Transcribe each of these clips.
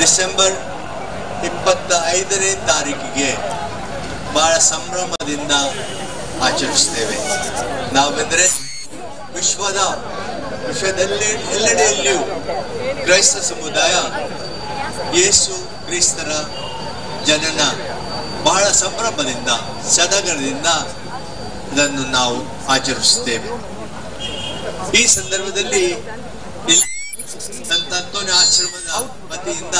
December 25ನೇ ತಾರೀಕಿಗೆ ಬಹಳ ಸಂಭ್ರಮದಿಂದ ಆಚರಿಸುತ್ತೇವೆ. ನಾವೆಂದರೆ ಎಲ್ಲೆಡೆಯಲ್ಲಿಯೂ ಕ್ರೈಸ್ತ ಸಮುದಾಯ ಯೇಸು ಕ್ರಿಸ್ತರ ಜನನ ಬಹಳ ಸಂಭ್ರಮದಿಂದ ಸಡಗರದಿಂದ ಇದನ್ನು ನಾವು ಆಚರಿಸುತ್ತೇವೆ. ಈ ಸಂದರ್ಭದಲ್ಲಿ ಸಂತ ಅಂತೋನಿ ಆಶ್ರಮದ ವತಿಯಿಂದ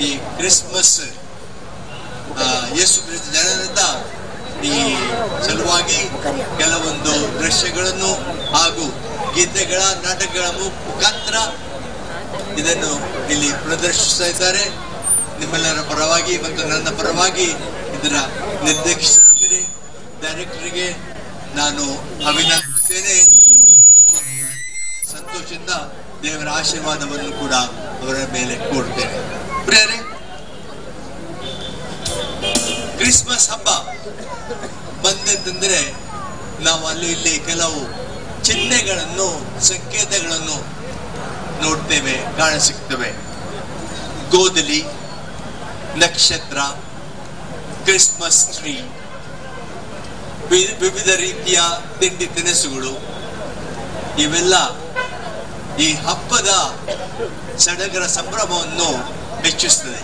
ಈ ಕ್ರಿಸ್ಮಸ್ ಯೇಸು ಕ್ರಿಸ್ತ ಜನನದ ಈ ಸಲುವಾಗಿ ಕೆಲವೊಂದು ದೃಶ್ಯಗಳನ್ನು ಹಾಗೂ ಗೀತೆಗಳ ನಾಟಕಗಳ ಮುಖಾಂತರ ಇದನ್ನು ಇಲ್ಲಿ ಪ್ರದರ್ಶಿಸ್ತಾ ಇದ್ದಾರೆ. ನಿಮ್ಮೆಲ್ಲರ ಪರವಾಗಿ ಮತ್ತು ನನ್ನ ಪರವಾಗಿ ಇದರ ನಿರ್ದೇಶಕರಿಗೆ ಡೈರೆಕ್ಟರ್ಗೆ ನಾನು ಅಭಿನಂದಿಸುತ್ತೇನೆ. ಸಂತೋಷದಿಂದ ದೇವರ ಆಶೀರ್ವಾದವನ್ನು ಕೂಡ ಅವರ ಮೇಲೆ ಕೊಡ್ತೇನೆ. ಪ್ರಿಯರೇ, ಕ್ರಿಸ್ಮಸ್ ಹಬ್ಬ ಬಂದಂದ್ರೆ ನಾವು ಅಲ್ಲಿ ಇಲ್ಲಿ ಕೆಲವು ಚಿಹ್ನೆಗಳನ್ನು ಸಂಕೇತಗಳನ್ನು ನೋಡ್ತೇವೆ, ಕಾಣಸಿಗ್ತವೆ. ಗೋಧಲಿ, ನಕ್ಷತ್ರ, ಕ್ರಿಸ್ಮಸ್ ಟ್ರೀ, ವಿವಿಧ ರೀತಿಯ ತಿಂಡಿ ತಿನಿಸುಗಳು, ಇವೆಲ್ಲ ಈ ಹಬ್ಬದ ಸಡಗರ ಸಂಭ್ರಮವನ್ನು ಹೆಚ್ಚಿಸುತ್ತದೆ.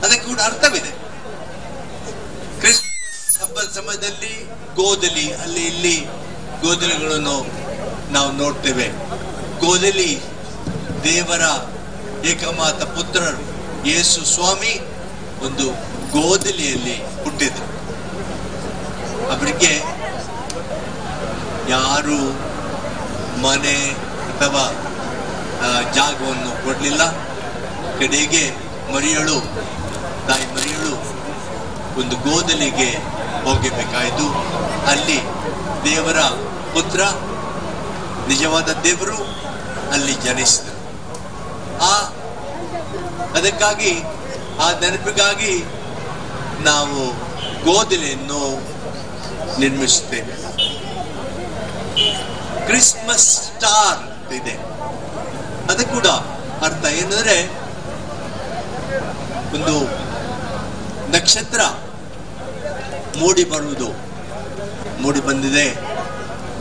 ಅದಕ್ಕೆ ಕೂಡ ಅರ್ಥವಿದೆ. ಕ್ರಿಸ್ಮಸ್ ಹಬ್ಬದ ಸಮಯದಲ್ಲಿ ಗೋಧಲಿ, ಅಲ್ಲಿ ಇಲ್ಲಿ ಗೋಧಲಿಗಳನ್ನು ನಾವು ನೋಡ್ತೇವೆ. ಗೋಧಲಿ ದೇವರ ಏಕಮಾತ ಪುತ್ರರು ಯೇಸು ಸ್ವಾಮಿ ಒಂದು ಗೋಧಲಿಯಲ್ಲಿ ಹುಟ್ಟಿದರು. ಅವರಿಗೆ ಯಾರು ಮನೆ ಅಥವಾ ಜಾಗವನ್ನು ಕೊಡಲಿಲ್ಲ. ಕಡೆಗೆ ತಾಯಿ ಮರಿಯಳು ಒಂದು ಗೋಧಲಿಗೆ ಹೋಗಬೇಕಾಯಿತು. ಅಲ್ಲಿ ದೇವರ ಪುತ್ರ, ನಿಜವಾದ ದೇವರು ಅಲ್ಲಿ ಜನಿಸಿದರು. ಅದಕ್ಕಾಗಿ ಆ ನೆನಪಿಗಾಗಿ ನಾವು ಗೋಧಲಿಯನ್ನು ನಿರ್ಮಿಸುತ್ತೇವೆ. ಕ್ರಿಸ್ಮಸ್ ಸ್ಟಾರ್ ಇದೆ. ಅದು ಕೂಡ ಅರ್ಥ ಏನಂದ್ರೆ ಒಂದು ನಕ್ಷತ್ರ ಮೂಡಿ ಬಂದಿದೆ.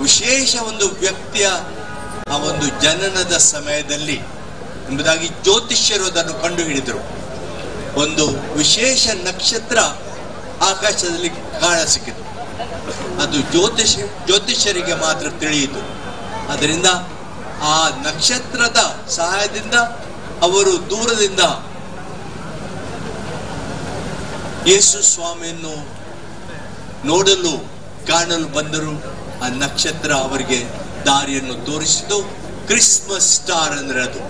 ವಿಶೇಷ ಒಂದು ವ್ಯಕ್ತಿಯ ಆ ಒಂದು ಜನನದ ಸಮಯದಲ್ಲಿ ಎಂಬುದಾಗಿ ಜ್ಯೋತಿಷ್ಯರು ಅದನ್ನು ಕಂಡು ಹಿಡಿದರು. ಒಂದು ವಿಶೇಷ ನಕ್ಷತ್ರ ಆಕಾಶದಲ್ಲಿ ಕಾಣಸಿಕ್ಕಿತು. ಅದು ಜ್ಯೋತಿಷ್ಯರಿಗೆ ಮಾತ್ರ ತಿಳಿಯಿತು. ಅದರಿಂದ ಆ ನಕ್ಷತ್ರದ ಸಹಾಯದಿಂದ ಅವರು ದೂರದಿಂದ ಯೇಸು ಸ್ವಾಮಿಯನ್ನು ಕಾಣಲು ಬಂದರು. ಆ ನಕ್ಷತ್ರ ಅವರಿಗೆ ದಾರಿಯನ್ನು ತೋರಿಸಿತು. ಕ್ರಿಸ್ಮಸ್ ಸ್ಟಾರ್ ಅಂದ್ರೆ ಅದು.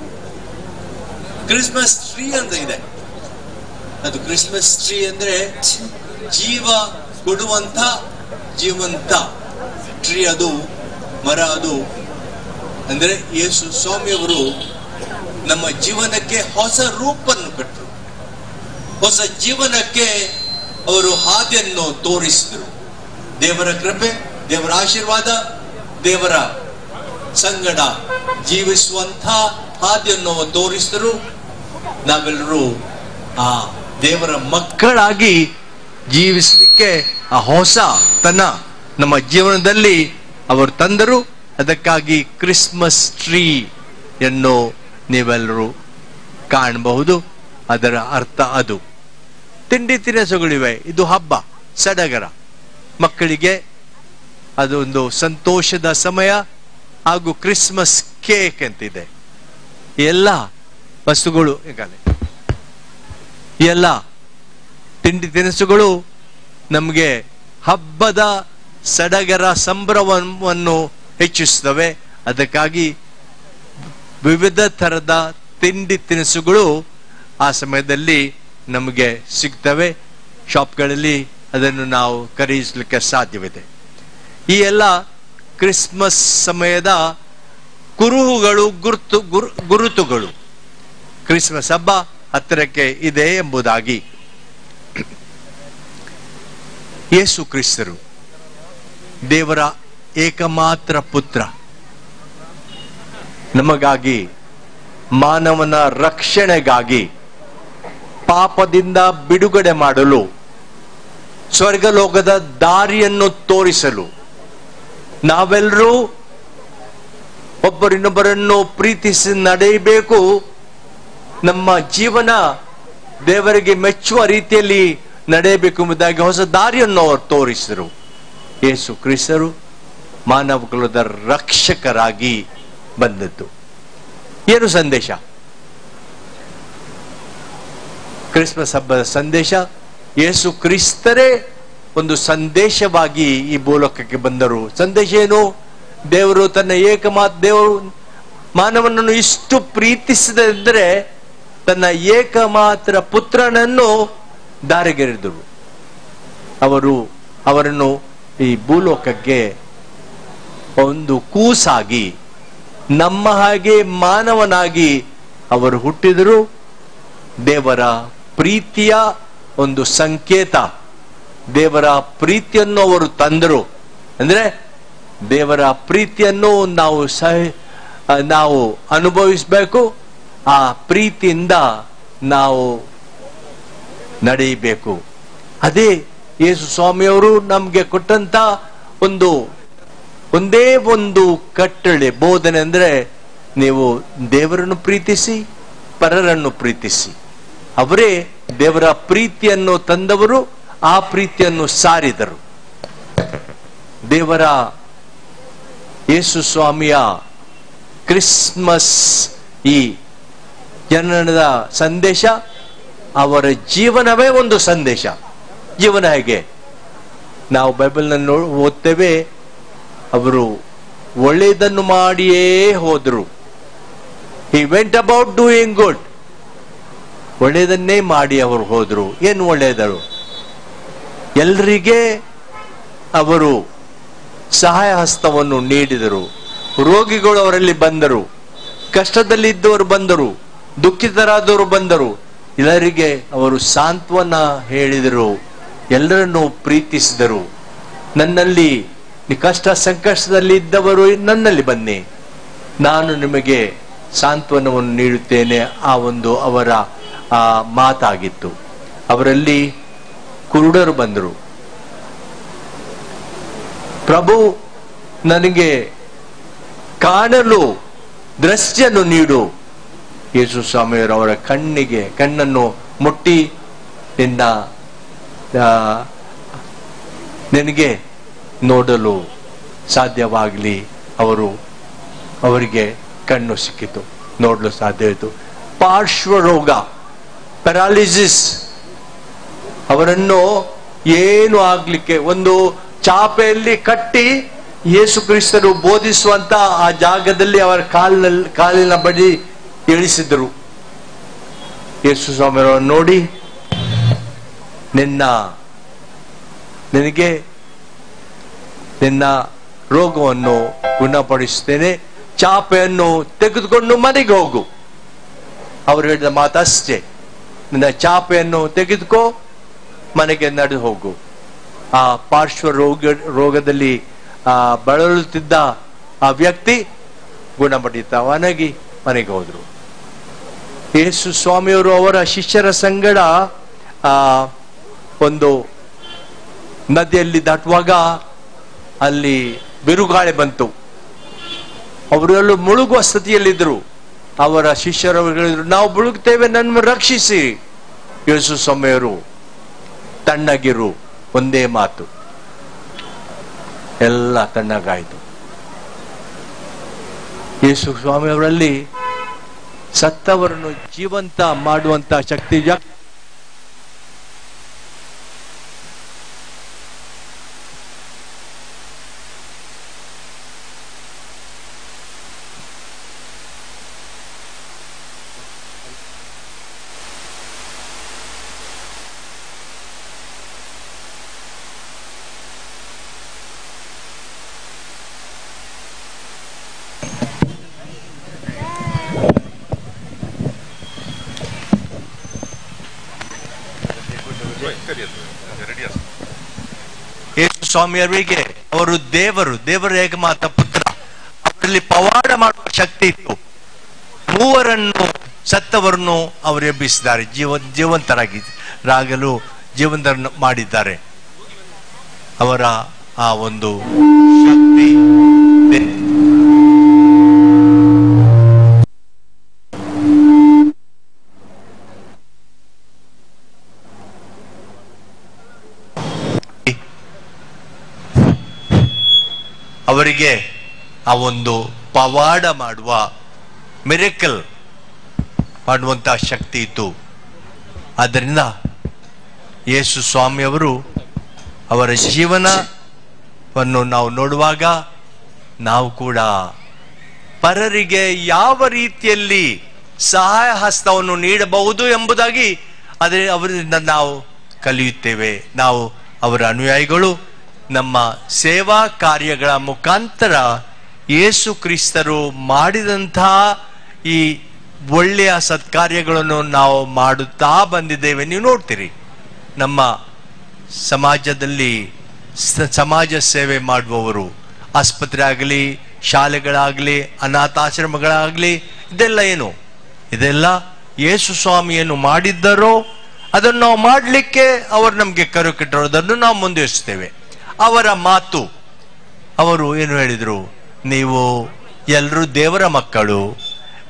ಕ್ರಿಸ್ಮಸ್ ಟ್ರೀ ಅಂತ ಇದೆ. ಅದು ಕ್ರಿಸ್ಮಸ್ ಟ್ರೀ ಅಂದ್ರೆ ಜೀವ ಕೊಡುವಂತ ಜೀವಂತ ಟ್ರೀ. ಅದು ಮರ. ಅದು ಅಂದ್ರೆ ಯೇಸು ಸ್ವಾಮಿಯವರು ನಮ್ಮ ಜೀವನಕ್ಕೆ ಹೊಸ ರೂಪನ್ನು ಕೊಟ್ಟರು. ಹೊಸ ಜೀವನಕ್ಕೆ ಅವರು ಹಾದಿಯನ್ನು ತೋರಿಸಿದರು. ದೇವರ ಕೃಪೆ, ದೇವರ ಆಶೀರ್ವಾದ, ದೇವರ ಸಂಗಡ ಜೀವಿಸುವಂತ ಹಾದಿಯನ್ನು ತೋರಿಸಿದರು. ನಾವೆಲ್ಲರೂ ಆ ದೇವರ ಮಕ್ಕಳಾಗಿ ಜೀವಿಸಲಿಕ್ಕೆ ಆ ಹೊಸತನ ನಮ್ಮ ಜೀವನದಲ್ಲಿ ಅವರು ತಂದರು. ಅದಕ್ಕಾಗಿ ಕ್ರಿಸ್ಮಸ್ ಟ್ರೀಯನ್ನು ನೀವೆಲ್ಲರೂ ಕಾಣಬಹುದು. ಅದರ ಅರ್ಥ ಅದು. ತಿಂಡಿ ತಿನಿಸುಗಳಿವೆ. ಇದು ಹಬ್ಬ, ಸಡಗರ. ಮಕ್ಕಳಿಗೆ ಅದೊಂದು ಸಂತೋಷದ ಸಮಯ. ಹಾಗೂ ಕ್ರಿಸ್ಮಸ್ ಕೇಕ್ ಅಂತಿದೆ. ಎಲ್ಲ ವಸ್ತುಗಳು, ಎಲ್ಲ ತಿಂಡಿ ತಿನಿಸುಗಳು ನಮಗೆ ಹಬ್ಬದ ಸಡಗರ ಸಂಭ್ರಮವನ್ನು ಹೆಚ್ಚಿಸುತ್ತವೆ. ಅದಕ್ಕಾಗಿ ವಿವಿಧ ತರದ ತಿಂಡಿ ತಿನಿಸುಗಳು ಆ ಸಮಯದಲ್ಲಿ ನಮಗೆ ಸಿಗ್ತವೆ. ಶಾಪ್ಗಳಲ್ಲಿ ಅದನ್ನು ನಾವು ಖರೀದಿಸಲಿಕ್ಕೆ ಸಾಧ್ಯವಿದೆ. ಈ ಎಲ್ಲ ಕ್ರಿಸ್ಮಸ್ ಸಮಯದ ಕುರುಹುಗಳು, ಗುರುತುಗಳು. ಕ್ರಿಸ್ಮಸ್ ಹಬ್ಬ ಹತ್ತಿರಕ್ಕೆ ಇದೆ ಎಂಬುದಾಗಿ. ಯೇಸು ಕ್ರಿಸ್ತರು ದೇವರ ಏಕಮಾತ್ರ ಪುತ್ರ ನಮಗಾಗಿ, ಮಾನವನ ರಕ್ಷಣೆಗಾಗಿ ಪಾಪದಿಂದ ಬಿಡುಗಡೆ ಮಾಡಲು, ಸ್ವರ್ಗಲೋಕದ ದಾರಿಯನ್ನು ತೋರಿಸಲು, ನಾವೆಲ್ಲರೂ ಒಬ್ಬರಿನ್ನೊಬ್ಬರನ್ನು ಪ್ರೀತಿಸಿ ನಡೆಯಬೇಕು. ನಮ್ಮ ಜೀವನ ದೇವರಿಗೆ ಮೆಚ್ಚುವ ರೀತಿಯಲ್ಲಿ ನಡೆಯಬೇಕು ಎಂಬುದಾಗಿ ಹೊಸ ದಾರಿಯನ್ನು ಅವರು ತೋರಿಸಿದರು. ಯೇಸು ಕ್ರಿಸ್ತರು ಮಾನವ ಕುಲದ ರಕ್ಷಕರಾಗಿ ಬಂದದ್ದು. ಏನು ಸಂದೇಶ? ಕ್ರಿಸ್ಮಸ್ ಹಬ್ಬದ ಸಂದೇಶ, ಯೇಸು ಕ್ರಿಸ್ತರೇ ಒಂದು ಸಂದೇಶವಾಗಿ ಈ ಭೂಲೋಕಕ್ಕೆ ಬಂದರು. ಸಂದೇಶ ಏನು? ದೇವರು ತನ್ನ ದೇವರು ಮಾನವನನ್ನು ಇಷ್ಟು ಪ್ರೀತಿಸಿದರೆ ತನ್ನ ಏಕಮಾತ್ರ ಪುತ್ರನನ್ನು ದಾರಿಗೆರೆದರು. ಅವರನ್ನು ಈ ಭೂಲೋಕಕ್ಕೆ ಒಂದು ಕೂಸಾಗಿ, ನಮ್ಮ ಹಾಗೆ ಮಾನವನಾಗಿ ಅವರು ಹುಟ್ಟಿದರು. ದೇವರ ಪ್ರೀತಿಯ ಒಂದು ಸಂಕೇತ, ದೇವರ ಪ್ರೀತಿಯನ್ನು ಅವರು ತಂದರು. ಅಂದ್ರೆ ದೇವರ ಪ್ರೀತಿಯನ್ನು ನಾವು ಅನುಭವಿಸಬೇಕು. ಆ ಪ್ರೀತಿಯಿಂದ ನಾವು ನಡೆಯಬೇಕು. ಅದೇ ಯೇಸು ಸ್ವಾಮಿಯವರು ನಮ್ಗೆ ಕೊಟ್ಟಂತ ಒಂದೇ ಒಂದು ಕಟ್ಟಳೆ, ಬೋಧನೆ. ಅಂದ್ರೆ ನೀವು ದೇವರನ್ನು ಪ್ರೀತಿಸಿ, ಪರರನ್ನು ಪ್ರೀತಿಸಿ. ಅವರೇ ದೇವರ ಪ್ರೀತಿಯನ್ನು ತಂದವರು, ಆ ಪ್ರೀತಿಯನ್ನು ಸಾರಿದರು. ದೇವರ ಯೇಸು ಸ್ವಾಮಿಯ ಕ್ರಿಸ್ಮಸ್ ಈ ಜನನದ ಸಂದೇಶ, ಅವರ ಜೀವನವೇ ಒಂದು ಸಂದೇಶ. ಜೀವನ ಹೇಗೆ? ನಾವು ಬೈಬಲ್ನಲ್ಲಿ ಓದ್ತೇವೆ, ಅವರು ಒಳ್ಳೆಯದನ್ನು ಮಾಡಿಯೇ ಹೋದರು. He went about doing good. ಒಳ್ಳೆಯದನ್ನೇ ಮಾಡಿ ಅವರು ಹೋದರು. ಏನು ಒಳ್ಳೆಯದರು? ಎಲ್ಲರಿಗೆ ಅವರು ಸಹಾಯ ಹಸ್ತವನ್ನು ನೀಡಿದರು. ರೋಗಿಗಳು ಅವರಲ್ಲಿ ಬಂದರು, ಕಷ್ಟದಲ್ಲಿದ್ದವರು ಬಂದರು, ದುಃಖಿತರಾದವರು ಬಂದರು. ಎಲ್ಲರಿಗೆ ಅವರು ಸಾಂತ್ವನ ಹೇಳಿದರು, ಎಲ್ಲರನ್ನು ಪ್ರೀತಿಸಿದರು. ನನ್ನಲ್ಲಿ ಕಷ್ಟ ಸಂಕಷ್ಟದಲ್ಲಿ ಇದ್ದವರು ನನ್ನಲ್ಲಿ ಬನ್ನಿ, ನಾನು ನಿಮಗೆ ಸಾಂತ್ವನವನ್ನು ನೀಡುತ್ತೇನೆ. ಅವರ ಮಾತಾಗಿತ್ತು. ಅವರಲ್ಲಿ ಕುರುಡರು ಬಂದರು. ಪ್ರಭು, ನನಗೆ ಕಾಣಲು ದೃಷ್ಟಿಯನ್ನು ನೀಡು. ಯೇಸು ಸ್ವಾಮಿಯವರು ಅವರ ಕಣ್ಣನ್ನು ಮುಟ್ಟಿ, ನಿನಗೆ ನೋಡಲು ಸಾಧ್ಯವಾಗಲಿ. ಅವರಿಗೆ ಕಣ್ಣು ಸಿಕ್ಕಿತು, ನೋಡಲು ಸಾಧ್ಯವಾಯಿತು. ಪಾರ್ಶ್ವರೋಗ, ಪ್ಯಾರಾಲಿಸಿಸ್, ಅವರನ್ನು ಏನು ಆಗ್ಲಿಕ್ಕೆ ಒಂದು ಚಾಪೆಯಲ್ಲಿ ಕಟ್ಟಿ ಯೇಸು ಕ್ರಿಸ್ತರು ಬೋಧಿಸುವಂತ ಆ ಜಾಗದಲ್ಲಿ ಅವರ ಕಾಲಿನ ಬಳಿ ಇಳಿಸಿದರು. ಯೇಸು ಸ್ವಾಮಿಯವರನ್ನು ನೋಡಿ, ನಿನಗೆ ನಿನ್ನ ರೋಗವನ್ನು ಗುಣಪಡಿಸುತ್ತೇನೆ, ಚಾಪೆಯನ್ನು ತೆಗೆದುಕೊಂಡು ಮನೆಗೆ ಹೋಗು. ಅವರು ಹೇಳಿದ ಮಾತಷ್ಟೇ, ನಿನ್ನ ಚಾಪೆಯನ್ನು ತೆಗೆದುಕೋ, ಮನೆಗೆ ನಡೆದು ಹೋಗು. ಆ ಪಾರ್ಶ್ವ ರೋಗದಲ್ಲಿ ಬಳಲುತ್ತಿದ್ದ ಆ ವ್ಯಕ್ತಿ ಗುಣಪಡಿತವನಾಗಿ ಮನೆಗೆ ಹೋದ್ರು. ಯೇಸು ಸ್ವಾಮಿಯವರು ಅವರ ಶಿಷ್ಯರ ಸಂಗಡ ಒಂದು ನದಿಯಲ್ಲಿ ದಾಟುವಾಗ ಅಲ್ಲಿ ಬಿರುಗಾಳಿ ಬಂತು. ಅವರೆಲ್ಲೂ ಮುಳುಗುವ ಸ್ಥಿತಿಯಲ್ಲಿದ್ದರು. ಅವರ ಶಿಷ್ಯರು ಹೇಳಿದ್ರು, ನಾವು ಮುಳುಗುತ್ತೇವೆ, ನನ್ನನ್ನು ರಕ್ಷಿಸಿ. ಯೇಸು ಸ್ವಾಮಿಯವರು ತಣ್ಣಗಿರು, ಒಂದೇ ಮಾತು, ಎಲ್ಲ ತಣ್ಣಗಾಯಿತು. ಯೇಸು ಸ್ವಾಮಿಯವರಲ್ಲಿ ಸತ್ತವರನ್ನು ಜೀವಂತ ಮಾಡುವಂತ ಶಕ್ತಿ ಯೇಸು ಸ್ವಾಮಿಯವರಿಗೆ ಅವರು ದೇವರ ಏಕಮಾತ್ರ ಪುತ್ರ, ಅವರಲ್ಲಿ ಪವಾಡ ಮಾಡುವ ಶಕ್ತಿ ಇತ್ತು. ಮೂವರನ್ನು ಸತ್ತವರನ್ನು ಅವರು ಎಬ್ಬಿಸಿದ್ದಾರೆ, ಜೀವಂತರಾಗಲು ಜೀವಂತ ಮಾಡಿದ್ದಾರೆ. ಅವರ ಆ ಒಂದು ಶಕ್ತಿ ಅವರಿಗೆ ಆ ಒಂದು ಪವಾಡ ಮಾಡುವ ಮಿರಕಲ್ ಮಾಡುವಂತಹ ಶಕ್ತಿ ಇತ್ತು. ಆದ್ದರಿಂದ ಯೇಸು ಸ್ವಾಮಿಯವರು ಅವರ ಜೀವನವನ್ನು ನಾವು ನೋಡುವಾಗ ನಾವು ಕೂಡ ಪರರಿಗೆ ಯಾವ ರೀತಿಯಲ್ಲಿ ಸಹಾಯ ಹಸ್ತವನ್ನು ನೀಡಬಹುದು ಎಂಬುದಾಗಿ ಅವರಿಂದ ನಾವು ಕಲಿಯುತ್ತೇವೆ. ನಾವು ಅವರ ಅನುಯಾಯಿಗಳು. ನಮ್ಮ ಸೇವಾ ಕಾರ್ಯಗಳ ಮುಖಾಂತರ ಯೇಸು ಕ್ರಿಸ್ತರು ಮಾಡಿದಂತಹ ಈ ಒಳ್ಳೆಯ ಸತ್ಕಾರ್ಯಗಳನ್ನು ನಾವು ಮಾಡುತ್ತಾ ಬಂದಿದ್ದೇವೆ. ನೀವು ನೋಡ್ತೀರಿ, ನಮ್ಮ ಸಮಾಜದಲ್ಲಿ ಸಮಾಜ ಸೇವೆ ಮಾಡುವವರು, ಆಸ್ಪತ್ರೆ ಆಗಲಿ, ಶಾಲೆಗಳಾಗಲಿ, ಅನಾಥಾಶ್ರಮಗಳಾಗಲಿ, ಇದೆಲ್ಲ ಏನು? ಇದೆಲ್ಲ ಯೇಸು ಸ್ವಾಮಿಯನ್ನು ಮಾಡಿದ್ದರೋ ಅದನ್ನು ನಾವು ಮಾಡಲಿಕ್ಕೆ ಅವರು ನಮಗೆ ಕರು ಕಟ್ಟಿರೋದನ್ನು ನಾವು ಮುಂದುವರಿಸ್ತೇವೆ. ಅವರ ಮಾತು, ಅವರು ಏನು ಹೇಳಿದರು? ನೀವು ಎಲ್ಲರೂ ದೇವರ ಮಕ್ಕಳು,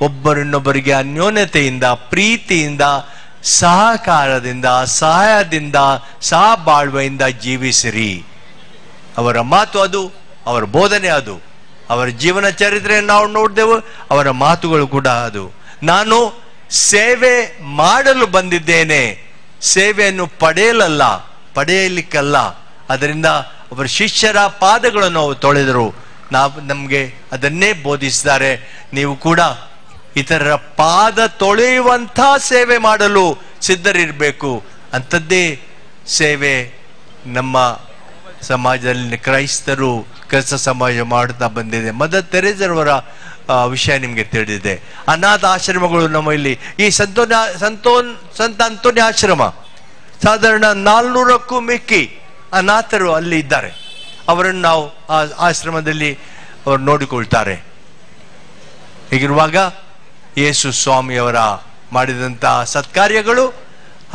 ಒಬ್ಬರಿನ್ನೊಬ್ಬರಿಗೆ ಅನ್ಯೋನ್ಯತೆಯಿಂದ, ಪ್ರೀತಿಯಿಂದ, ಸಹಕಾರದಿಂದ, ಸಹಾಯದಿಂದ, ಸಹಬಾಳ್ವೆಯಿಂದ ಜೀವಿಸಿರಿ. ಅವರ ಮಾತು ಅದು, ಅವರ ಬೋಧನೆ ಅದು, ಅವರ ಜೀವನ ಚರಿತ್ರೆಯನ್ನು ನಾವು ನೋಡಿದೆವು, ಅವರ ಮಾತುಗಳು ಕೂಡ ಅದು. ನಾನು ಸೇವೆ ಮಾಡಲು ಬಂದಿದ್ದೇನೆ, ಸೇವೆಯನ್ನು ಪಡೆಯಲಿಕ್ಕಲ್ಲ. ಅದರಿಂದ ಅವರ ಶಿಷ್ಯರ ಪಾದಗಳನ್ನು ಅವರು ತೊಳೆದರು. ನಮಗೆ ಅದನ್ನೇ ಬೋಧಿಸಿದ್ದಾರೆ. ನೀವು ಕೂಡ ಇತರರ ಪಾದ ತೊಳೆಯುವಂಥ ಸೇವೆ ಮಾಡಲು ಸಿದ್ಧರಿರಬೇಕು. ಅಂಥದ್ದೇ ಸೇವೆ ನಮ್ಮ ಸಮಾಜದಲ್ಲಿ ಕ್ರೈಸ್ತರು ಕೆಲಸ ಸಮಾಜ ಮಾಡುತ್ತಾ ಬಂದಿದೆ. ಮದರ್ ತೆರೇಸರವರ ವಿಷಯ ನಿಮಗೆ ತಿಳಿದಿದೆ. ಅನಾಥ ಆಶ್ರಮಗಳು ನಮ್ಮ ಇಲ್ಲಿ, ಈ ಸಂತ ಅಂತೋನಿ ಆಶ್ರಮ, ಸಾಧಾರಣ 400ಕ್ಕೂ ಮಿಕ್ಕಿ ಅನಾಥರು ಅಲ್ಲಿ ಇದ್ದಾರೆ. ಅವರನ್ನು ನಾವು ಆ ಆಶ್ರಮದಲ್ಲಿ ಅವರು ನೋಡಿಕೊಳ್ತಾರೆ. ಹೀಗಿರುವಾಗ ಯೇಸು ಸ್ವಾಮಿಯವರ ಮಾಡಿದಂತಹ ಸತ್ಕಾರ್ಯಗಳು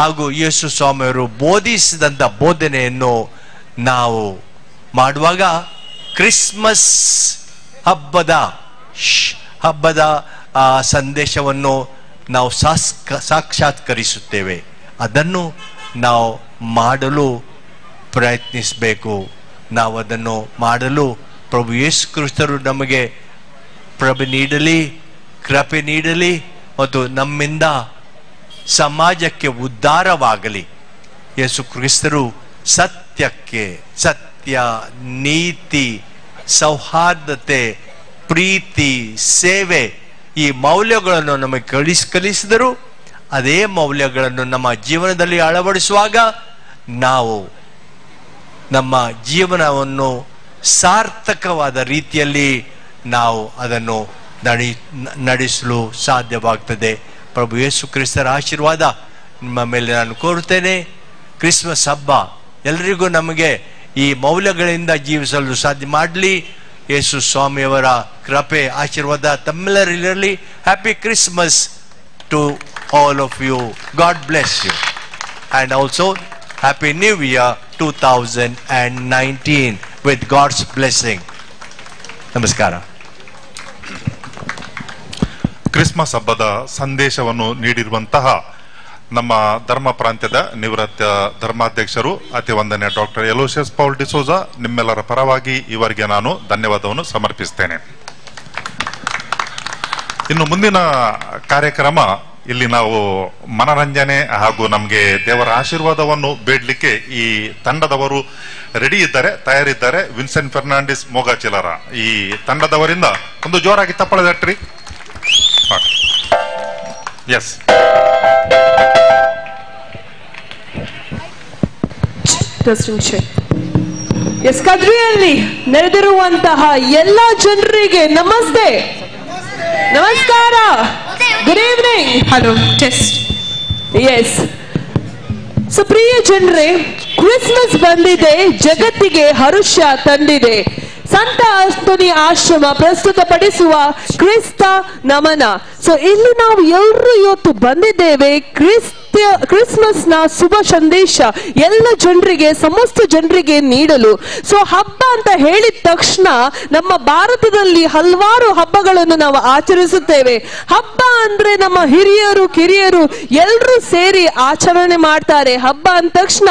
ಹಾಗೂ ಯೇಸು ಸ್ವಾಮಿಯವರು ಬೋಧಿಸಿದಂಥ ಬೋಧನೆಯನ್ನು ನಾವು ಮಾಡುವಾಗ ಕ್ರಿಸ್ಮಸ್ ಹಬ್ಬದ ಆ ಸಂದೇಶವನ್ನು ನಾವು ಸಾಕ್ಷಾತ್ಕರಿಸುತ್ತೇವೆ. ಅದನ್ನು ನಾವು ಮಾಡಲು ಪ್ರಯತ್ನಿಸಬೇಕು. ನಾವು ಅದನ್ನು ಮಾಡಲು ಪ್ರಭು ಯೇಸು ಕ್ರಿಸ್ತರು ನಮಗೆ ಕೃಪೆ ನೀಡಲಿ ಮತ್ತು ನಮ್ಮಿಂದ ಸಮಾಜಕ್ಕೆ ಉದ್ಧಾರವಾಗಲಿ. ಯೇಸು ಕ್ರಿಸ್ತರು ಸತ್ಯ, ನೀತಿ, ಸೌಹಾರ್ದತೆ, ಪ್ರೀತಿ, ಸೇವೆ, ಈ ಮೌಲ್ಯಗಳನ್ನು ನಮಗೆ ಕಲಿಸಿದರು. ಅದೇ ಮೌಲ್ಯಗಳನ್ನು ನಮ್ಮ ಜೀವನದಲ್ಲಿ ಅಳವಡಿಸುವಾಗ ನಾವು ನಮ್ಮ ಜೀವನವನ್ನು ಸಾರ್ಥಕವಾದ ರೀತಿಯಲ್ಲಿ ನಾವು ಅದನ್ನು ನಡೆಸಲು ಸಾಧ್ಯವಾಗ್ತದೆ. ಪ್ರಭು ಯೇಸು ಕ್ರಿಸ್ತರ ಆಶೀರ್ವಾದ ನಿಮ್ಮ ಮೇಲೆ ನಾನು ಕೋರುತ್ತೇನೆ. ಕ್ರಿಸ್ಮಸ್ ಹಬ್ಬ ಎಲ್ಲರಿಗೂ ನಮಗೆ ಈ ಮೌಲ್ಯಗಳಿಂದ ಜೀವಿಸಲು ಸಾಧ್ಯ ಮಾಡಲಿ. ಯೇಸು ಸ್ವಾಮಿಯವರ ಕೃಪೆ, ಆಶೀರ್ವಾದ ತಮ್ಮೆಲ್ಲರಿರಲಿ. Happy Christmas to all of you. God bless you. And also Happy New Year 2019 with God's blessing. ನಮಸ್ಕಾರ. ಕ್ರಿಸ್ಮಸ್ ಹಬ್ಬದ ಸಂದೇಶವನ್ನು ನೀಡಿರುವಂತಹ ನಮ್ಮ ಧರ್ಮ ಪ್ರಾಂತ್ಯದ ನಿವೃತ್ತ ಧರ್ಮಾಧ್ಯಕ್ಷರು ಅತಿ ವಂದನೆ ಡಾಕ್ಟರ್ ಎಲೋಷಿಯಸ್ ಪೌಲ್ ಡಿಸೋಜಾ, ನಿಮ್ಮೆಲ್ಲರ ಪರವಾಗಿ ಇವರಿಗೆ ನಾನು ಧನ್ಯವಾದವನ್ನು ಸಮರ್ಪಿಸ್ತೇನೆ. ಇನ್ನು ಮುಂದಿನ ಕಾರ್ಯಕ್ರಮ, ಇಲ್ಲಿ ನಾವು ಮನರಂಜನೆ ಹಾಗೂ ನಮಗೆ ದೇವರ ಆಶೀರ್ವಾದವನ್ನು ಬೇಡಲಿಕ್ಕೆ ಈ ತಂಡದವರು ರೆಡಿ ಇದ್ದಾರೆ, ತಯಾರಿದ್ದಾರೆ. ವಿನ್ಸೆಂಟ್ ಫೆರ್ನಾಂಡಿಸ್ ಮೋಗಾಚಿಲರ ಈ ತಂಡದವರಿಂದ ಒಂದು ಜೋರಾಗಿ ತಪ್ಪಳೆ ತಟ್ರಿ. ಎಸ್, ಕದ್ರಿಯಲ್ಲಿ ನೆರೆದಿರುವಂತಹ ಎಲ್ಲ ಜನರಿಗೆ ನಮಸ್ತೆ, ನಮಸ್ಕಾರ, good evening. Hello, test. Yes, so ಪ್ರಿಯ ಜನರೇ, ಕ್ರಿಸ್ಮಸ್ ಬಂದಿದೆ, ಜಗತ್ತಿಗೆ ಹರುಷ ತಂದಿದೆ. ಸಂತ ಅಂತೋನಿ ಆಶ್ರಮ ಪ್ರಸ್ತುತಪಡಿಸುವ ಕ್ರಿಸ್ತ ನಮನ ಸೊ ಇಲ್ಲಿ ನಾವು ಎಲ್ಲರೂ ಇವತ್ತು ಬಂದಿದ್ದೇವೆ ಕ್ರಿಸ್ಮಸ್ ನ ಶುಭ ಸಂದೇಶ ಎಲ್ಲ ಜನರಿಗೆ, ಸಮಸ್ತ ಜನರಿಗೆ ನೀಡಲು. ಸೊ ಹಬ್ಬ ಅಂತ ಹೇಳಿದ ತಕ್ಷಣ ನಮ್ಮ ಭಾರತದಲ್ಲಿ ಹಲವಾರು ಹಬ್ಬಗಳನ್ನು ನಾವು ಆಚರಿಸುತ್ತೇವೆ. ಹಬ್ಬ ಅಂದ್ರೆ ನಮ್ಮ ಹಿರಿಯರು ಕಿರಿಯರು ಎಲ್ಲರೂ ಸೇರಿ ಆಚರಣೆ ಮಾಡ್ತಾರೆ. ಹಬ್ಬ ಅಂದ ತಕ್ಷಣ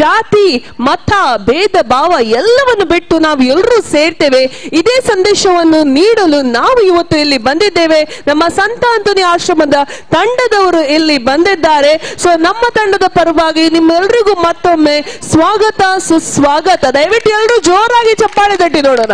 ಜಾತಿ ಮತ ಭೇದ ಭಾವ ಎಲ್ಲವನ್ನು ಬಿಟ್ಟು ನಾವು ಎಲ್ಲರೂ ಸೇರ್ತೇವೆ. ಇದೇ ಸಂದೇಶವನ್ನು ನೀಡಲು ನಾವು ಇವತ್ತು ಇಲ್ಲಿ ಬಂದಿದ್ದೇವೆ. ನಮ್ಮ ಸಂತ ಆಂಟೋನಿ ಆಶ್ರಮದ ತಂಡದವರು ಇಲ್ಲಿ ಬಂದಿದ್ದಾರೆ. ಸೊ ನಮ್ಮ ತಂಡದ ಪರವಾಗಿ ನಿಮ್ಮೆಲ್ಲರಿಗೂ ಮತ್ತೊಮ್ಮೆ ಸ್ವಾಗತ ಸುಸ್ವಾಗತ. ದಯವಿಟ್ಟು ಎಲ್ಲರೂ ಜೋರಾಗಿ ಚಪ್ಪಾಳೆ ತಟ್ಟಿ ನೋಡೋಣ.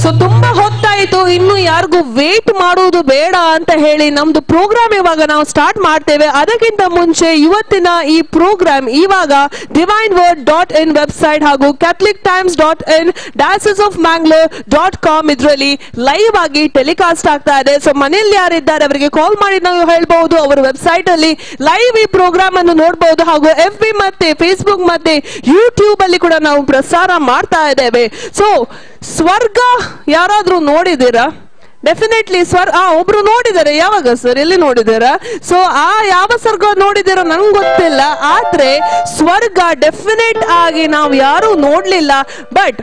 ಸೊ ತುಂಬಾ ಹೊತ್ತಾಯ್ತು, ಇನ್ನು ಯಾರಿಗೂ ವೇಟ್ ಮಾಡುವುದು ಬೇಡ ಅಂತ ಹೇಳಿ ನಮ್ದು ಪ್ರೋಗ್ರಾಮ್ ಇವಾಗ ನಾವು ಸ್ಟಾರ್ಟ್ ಮಾಡ್ತೇವೆ. ಅದಕ್ಕಿಂತ ಮುಂಚೆ ಇವತ್ತಿನ ಈ ಪ್ರೋಗ್ರಾಮ್ ಇವಾಗ divineword.in ವೆಬ್ಸೈಟ್ ಹಾಗೂ catholictimes.in diocesesofmangalore.com ಇದರಲ್ಲಿ ಲೈವ್ ಆಗಿ ಟೆಲಿಕಾಸ್ಟ್ ಆಗ್ತಾ ಇದೆ. ಸೊ ಮನೆಯಲ್ಲಿ ಯಾರಿದ್ದಾರೆ ಅವರಿಗೆ ಕಾಲ್ ಮಾಡಿ ನಾವು ಹೇಳ್ಬಹುದು. ಅವರ ವೆಬ್ಸೈಟ್ ಅಲ್ಲಿ ಲೈವ್ ಈ ಪ್ರೋಗ್ರಾಮ್ ಅನ್ನು ನೋಡಬಹುದು. ಹಾಗೂ FB ಮತ್ತೆ ಫೇಸ್ಬುಕ್ ಮತ್ತೆ ಯೂಟ್ಯೂಬ್ ಅಲ್ಲಿ ಕೂಡ ನಾವು ಪ್ರಸಾರ ಮಾಡ್ತಾ ಇದ್ದೇವೆ. ಸೊ ಸ್ವರ್ಗ ಯಾರಾದ್ರೂ ನೋಡಿದ್ದೀರಾ? ಡೆಫಿನೆಟ್ಲಿ ಒಬ್ರು ನೋಡಿದ್ದಾರೆ. ಯಾವಾಗ ಸರ್, ಎಲ್ಲಿ ನೋಡಿದಾರ? ಸೊ ಯಾವ ಸ್ವರ್ಗ ನೋಡಿದಿರೋ ನನ್ಗೆ ಗೊತ್ತಿಲ್ಲ, ಆದ್ರೆ ಸ್ವರ್ಗ ಡೆಫಿನೆಟ್ ಆಗಿ ನಾವು ಯಾರು ನೋಡ್ಲಿಲ್ಲ. ಬಟ್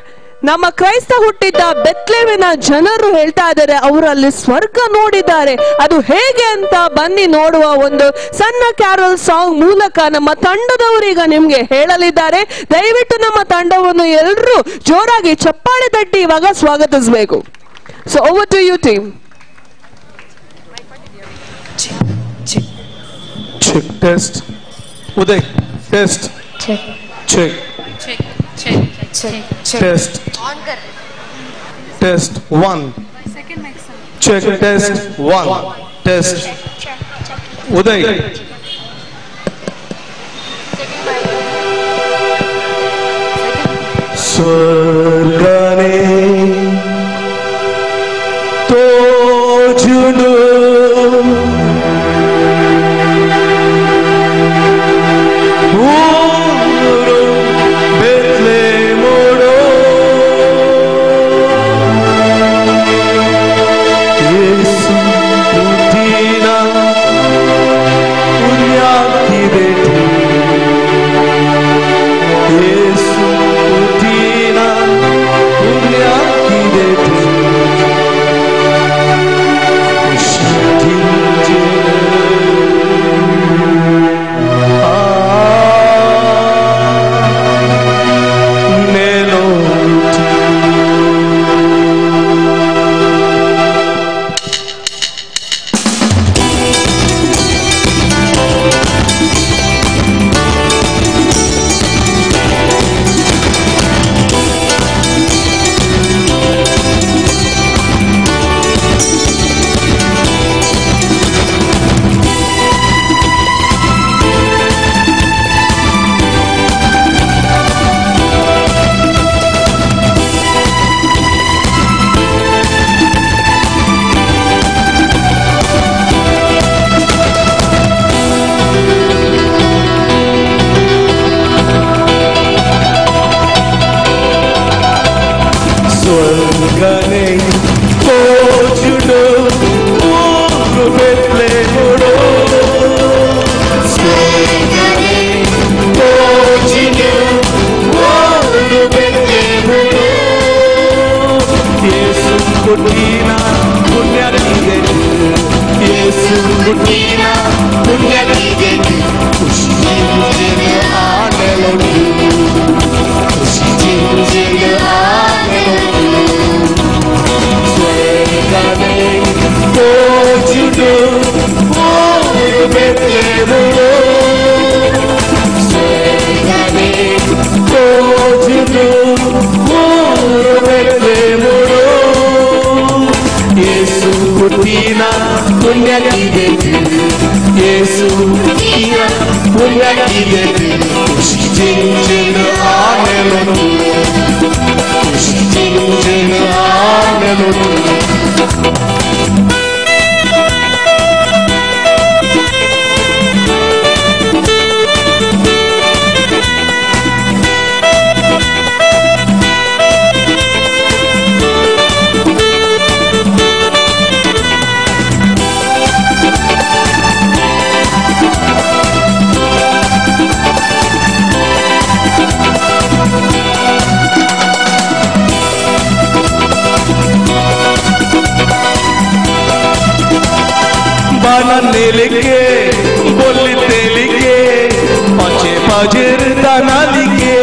ನಮ್ಮ ಕ್ರೈಸ್ತ ಹುಟ್ಟಿದ್ದ ಬೆತ್ಲೆಹೇಮಿನ ಜನರು ಹೇಳ್ತಾ ಇದ್ದಾರೆ ಅವರು ಅಲ್ಲಿ ಸ್ವರ್ಗ ನೋಡಿದ್ದಾರೆ. ಅದು ಹೇಗೆ ಅಂತ ಬನ್ನಿ ನೋಡುವ ಒಂದು ಸಣ್ಣ ಕ್ಯಾರಲ್ ಸಾಂಗ್ ಮೂಲಕ ನಮ್ಮ ತಂಡದವರೀಗ ನಿಮ್ಗೆ ಹೇಳಲಿದ್ದಾರೆ. ದಯವಿಟ್ಟು ನಮ್ಮ ತಂಡವನ್ನು ಎಲ್ಲರೂ ಜೋರಾಗಿ ಚಪ್ಪಾಳೆ ತಟ್ಟಿ ಇವಾಗ ಸ್ವಾಗತಿಸಬೇಕು. So over to you team. Check test. Uday test. Check check test test 1 check test 1 test uday swargane to juno बाना नेलिके बोली तेलिके पचे पजेर दाना लिके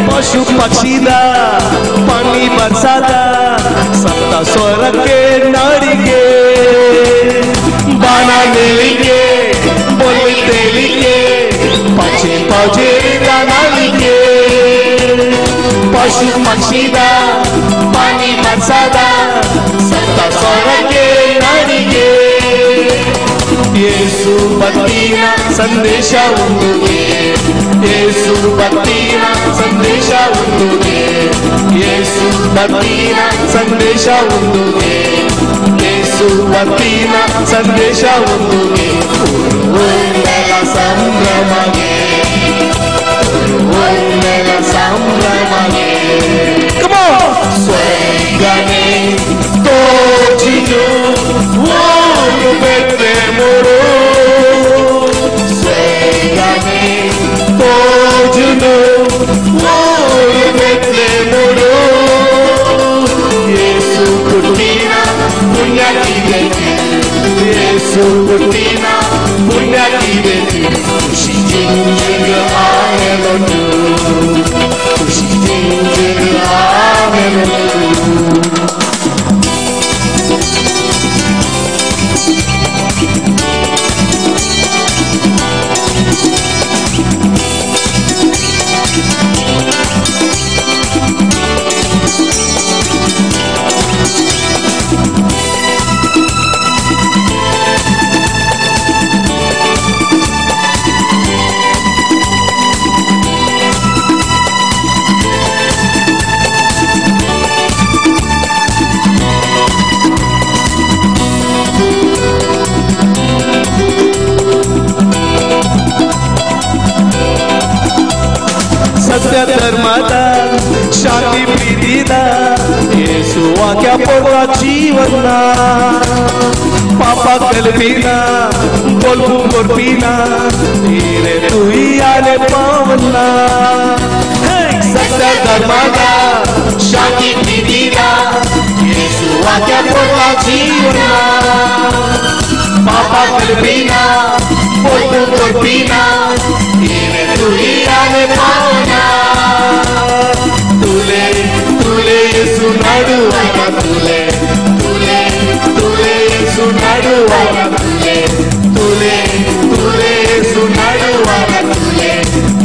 पशु पक्षीदा पानी बरसादा सत्ता स्वर के नारिके बाना नेलिके बोली तेलिके पचे पजेर दाना लिके पशु पक्षीदा पानी बरसादा सत्ता स्वर के नारिके ಯೇಸು ಭಕ್ತಿಯ ಸಂದೇಶ ಒಂದುಗೆ ಯೇಸು ಭಕ್ತಿಯ ಸಂದೇಶ ಒಂದುಗೆ ಯೇಸು ಭಕ್ತಿಯ ಸಂದೇಶ ಒಂದುಗೆ ಯೇಸು ಭಕ್ತಿಯ ಸಂದೇಶ ಒಂದುಗೆ ಒಳ್ಳೆಯ ಸಂಭ್ರಮಗೆ ಒಳ್ಳೆಯ ಸಂಭ್ರಮಗೆ ಸ್ವರ್ಗನೇ ತೋಚಿತು ಓಡು ಬೆಟ್ಟೆ ಮುರು ಸ್ವರ್ಗನೇ ತೋಚುನು ಓಡು ಬೆಟ್ಟೆ ಮುರು ಯೇಸು ಹುಟ್ಟಿನ ಪುಣ್ಯಕ್ಕಿದೆ ಯೇಸು ಹುಟ್ಟಿನ ಪುಣ್ಯಕ್ಕಿದೆ ಖುಷಿ ಜಿಂಜಿಗ ಆನೆಲೊಂದು ಖುಷಿ ಜಿಂಜಿಗ ಆನೆಲೊಂದು सत्य धर्मादा शांती प्रीतीदा येसु वाक्या पोटा जीवना पापा कल्पीना बोलू कोरपीना तेरे तू ही आले पावना सत्य धर्मादा शांती प्रीतीदा येसु वाक्या पोटा जीवना पापा कल्पीना बोलू कोरपीना तेरे तू ही आले पावना तुले तुले येसु नडुवागा तुले तुले तुले येसु नडुवागा तुले तुले तुले येसु नडुवागा तुले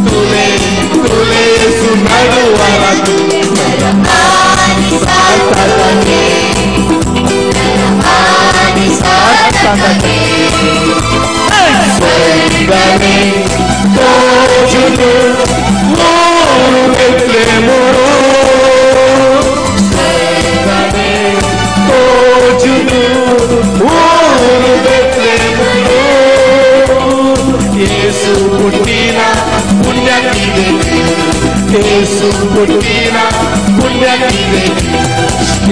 तुले तुले येसु नडुवागा तुले आदि सातके आदि सातके स्वर्गने तोजुनु ओरू बेट्ले मोरू स्वर्गने तोजुनु ओरू बेट्ले मोरू येसु पुट्टिन पुण्यक्किदे येसु पुट्टिन पुण्यक्किदे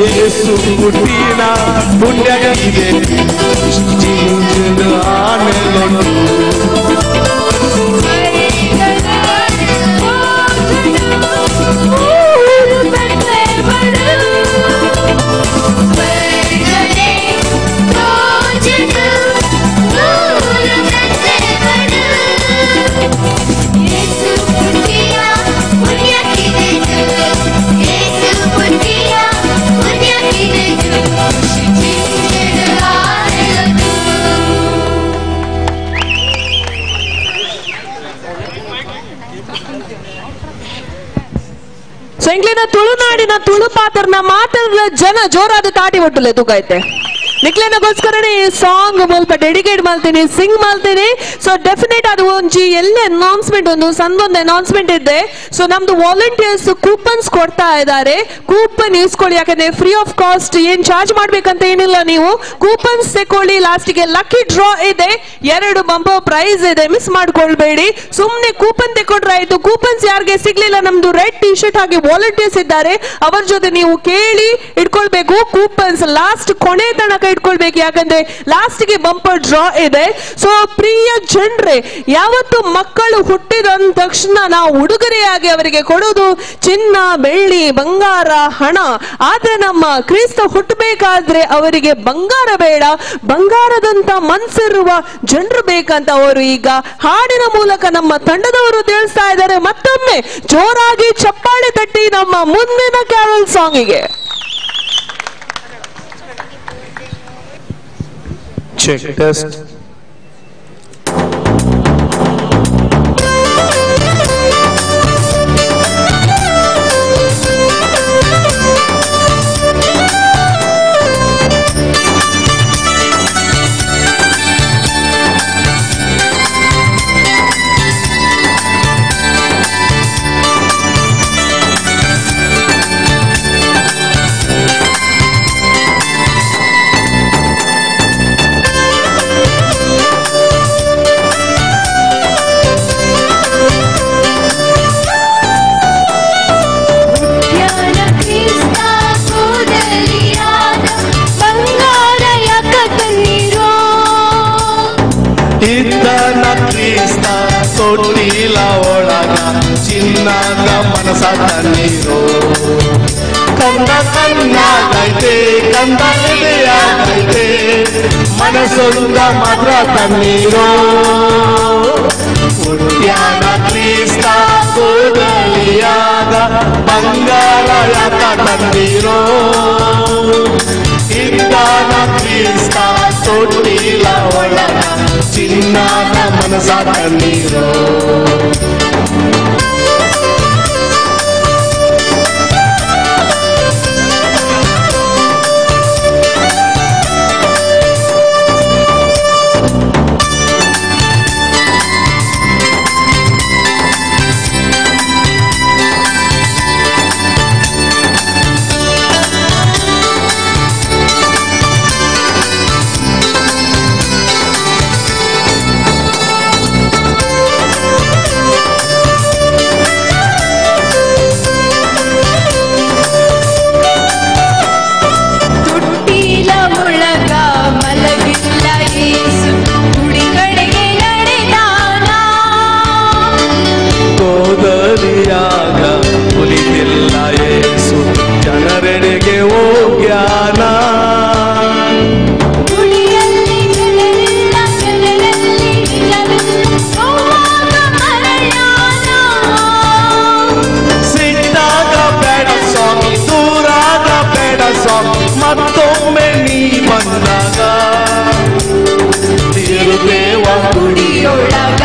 येसु पुट्टिन पुण्यक्किदे ಜಿಂಜಿನ ಆನೆಲೊಂದು ಎಂಗ್ಲಿನ ತುಳುನಾಡಿನ ತುಳುಪಾತ್ರನ ಮಾತಾಡಿದ ಜನ ಜೋರಾದ ತಾಟಿ ಒಟ್ಟಲೆ ತೂಕೈತೆ ನಿಕ್ಲೆನಗೋಸ್ಕರನೇ ಈ ಸಾಂಗ್ ಸ್ವಲ್ಪ ಡೆಡಿಕೇಟ್ ಮಾಡ್ತೀನಿ ಸಿಂಗ್ ಮಾಡ್ತೀನಿ ಸೊ ಡೆಫಿನೆಟ್ ಅದು ಒಂಜಿ ಎಲ್ಲ ಅನೌನ್ಸ್ಮೆಂಟ್ ಒಂದು ಸಂದೊಂದು ಅನೌನ್ಸ್ಮೆಂಟ್ ಇದೆ ಸೊ ನಮ್ದು ವಾಲಂಟಿಯರ್ಸ್ ಕೂಪನ್ಸ್ ಕೊಡ್ತಾ ಇದ್ದಾರೆ ಕೂಪನ್ ಇಸ್ಕೊಳ್ಳಿ ಯಾಕಂದ್ರೆ ಫ್ರೀ ಆಫ್ ಕಾಸ್ಟ್ ಏನ್ ಚಾರ್ಜ್ ಮಾಡ್ಬೇಕಂತ ಏನಿಲ್ಲ ನೀವು ಕೂಪನ್ಸ್ ತಗೊಳ್ಳಿ ಲಾಸ್ಟಿಗೆ ಲಕ್ಕಿ ಡ್ರಾ ಇದೆ 2 ಬಂಪರ್ ಪ್ರೈಸ್ ಇದೆ ಮಿಸ್ ಮಾಡ್ಕೊಳ್ಬೇಡಿ ಸುಮ್ನೆ ಕೂಪನ್ ತಗೊಂಡ್ರೆ ಆಯ್ತು ಕೂಪನ್ಸ್ ಯಾರಿಗೆ ಸಿಗ್ಲಿಲ್ಲ ನಮ್ದು ರೆಡ್ ಟಿ ಶರ್ಟ್ ಹಾಗೆ ವಾಲಂಟಿಯರ್ಸ್ ಇದ್ದಾರೆ ಅವರ ಜೊತೆ ನೀವು ಕೇಳಿ ಇಟ್ಕೊಳ್ಬೇಕು ಕೂಪನ್ಸ್ ಲಾಸ್ಟ್ ಕೊನೆ ತನಕ ಇಟ್ಕೊಳ್ಬೇಕು, ಯಾಕಂದ್ರೆ ಲಾಸ್ಟ್ ಗೆ ಬಂಪರ್ ಡ್ರಾ ಇದೆ. ಸೊ ಪ್ರಿಯ ಜನರೇ, ಯಾವತ್ತು ಮಕ್ಕಳು ಹುಟ್ಟಿದ ತಕ್ಷಣ ನಾವು ಉಡುಗೊರೆಯಾಗಿ ಅವರಿಗೆ ಕೊಡೋದು ಚಿನ್ನ, ಬೆಳ್ಳಿ, ಬಂಗಾರ, ಹಣ. ಆದ್ರೆ ನಮ್ಮ ಕ್ರಿಸ್ತ ಹುಟ್ಟಬೇಕಾದ್ರೆ ಅವರಿಗೆ ಬಂಗಾರ ಬೇಡ, ಬಂಗಾರದಂತ ಮನಸ್ಸಿರುವ ಜನರು ಬೇಕಂತ ಅವರು ಈಗ ಹಾಡಿನ ಮೂಲಕ ನಮ್ಮ ತಂಡದವರು ತಿಳಿಸ್ತಾ ಇದ್ದಾರೆ. ಮತ್ತೊಮ್ಮೆ ಜೋರಾಗಿ ಚಪ್ಪಾಳೆ ತಟ್ಟಿ ನಮ್ಮ ಮುಂದಿನ ಕ್ಯಾರಲ್ ಸಾಂಗಿಗೆ. Check test. ತೊಟ್ಟಿಲ ಒಳಗ ಚಿನ್ನದ ಮನಸ ತಣ್ಣೀರು ಕಂದ ಕಣ್ಣಾಗೈತೆ, ಕಂದ ಎದೆಯಾಗೈತೆ, ಮನಸೊಂದ ಮಾತ್ರ ತಣ್ಣೀರು. ಉದ್ಯಾನ ಕ್ರಿಸ್ತ ಕೂದಲಿಯಾಗ ಬಂಗಾರ ಯಾಕ ತಣ್ಣೀರು. ಇದ್ದಾನ ಕ್ರಿಸ್ತ ತೊಟ್ಟಿಲ ಒಳಗ ಚಿನ್ನದ ಮನಸ ತಣ್ಣೀರು. ಮತ್ತೊಮ್ಮೆ ನೀ ಬಂದಾಗ ತಿರುದೇವ ಗುಡಿಯೊಳಗ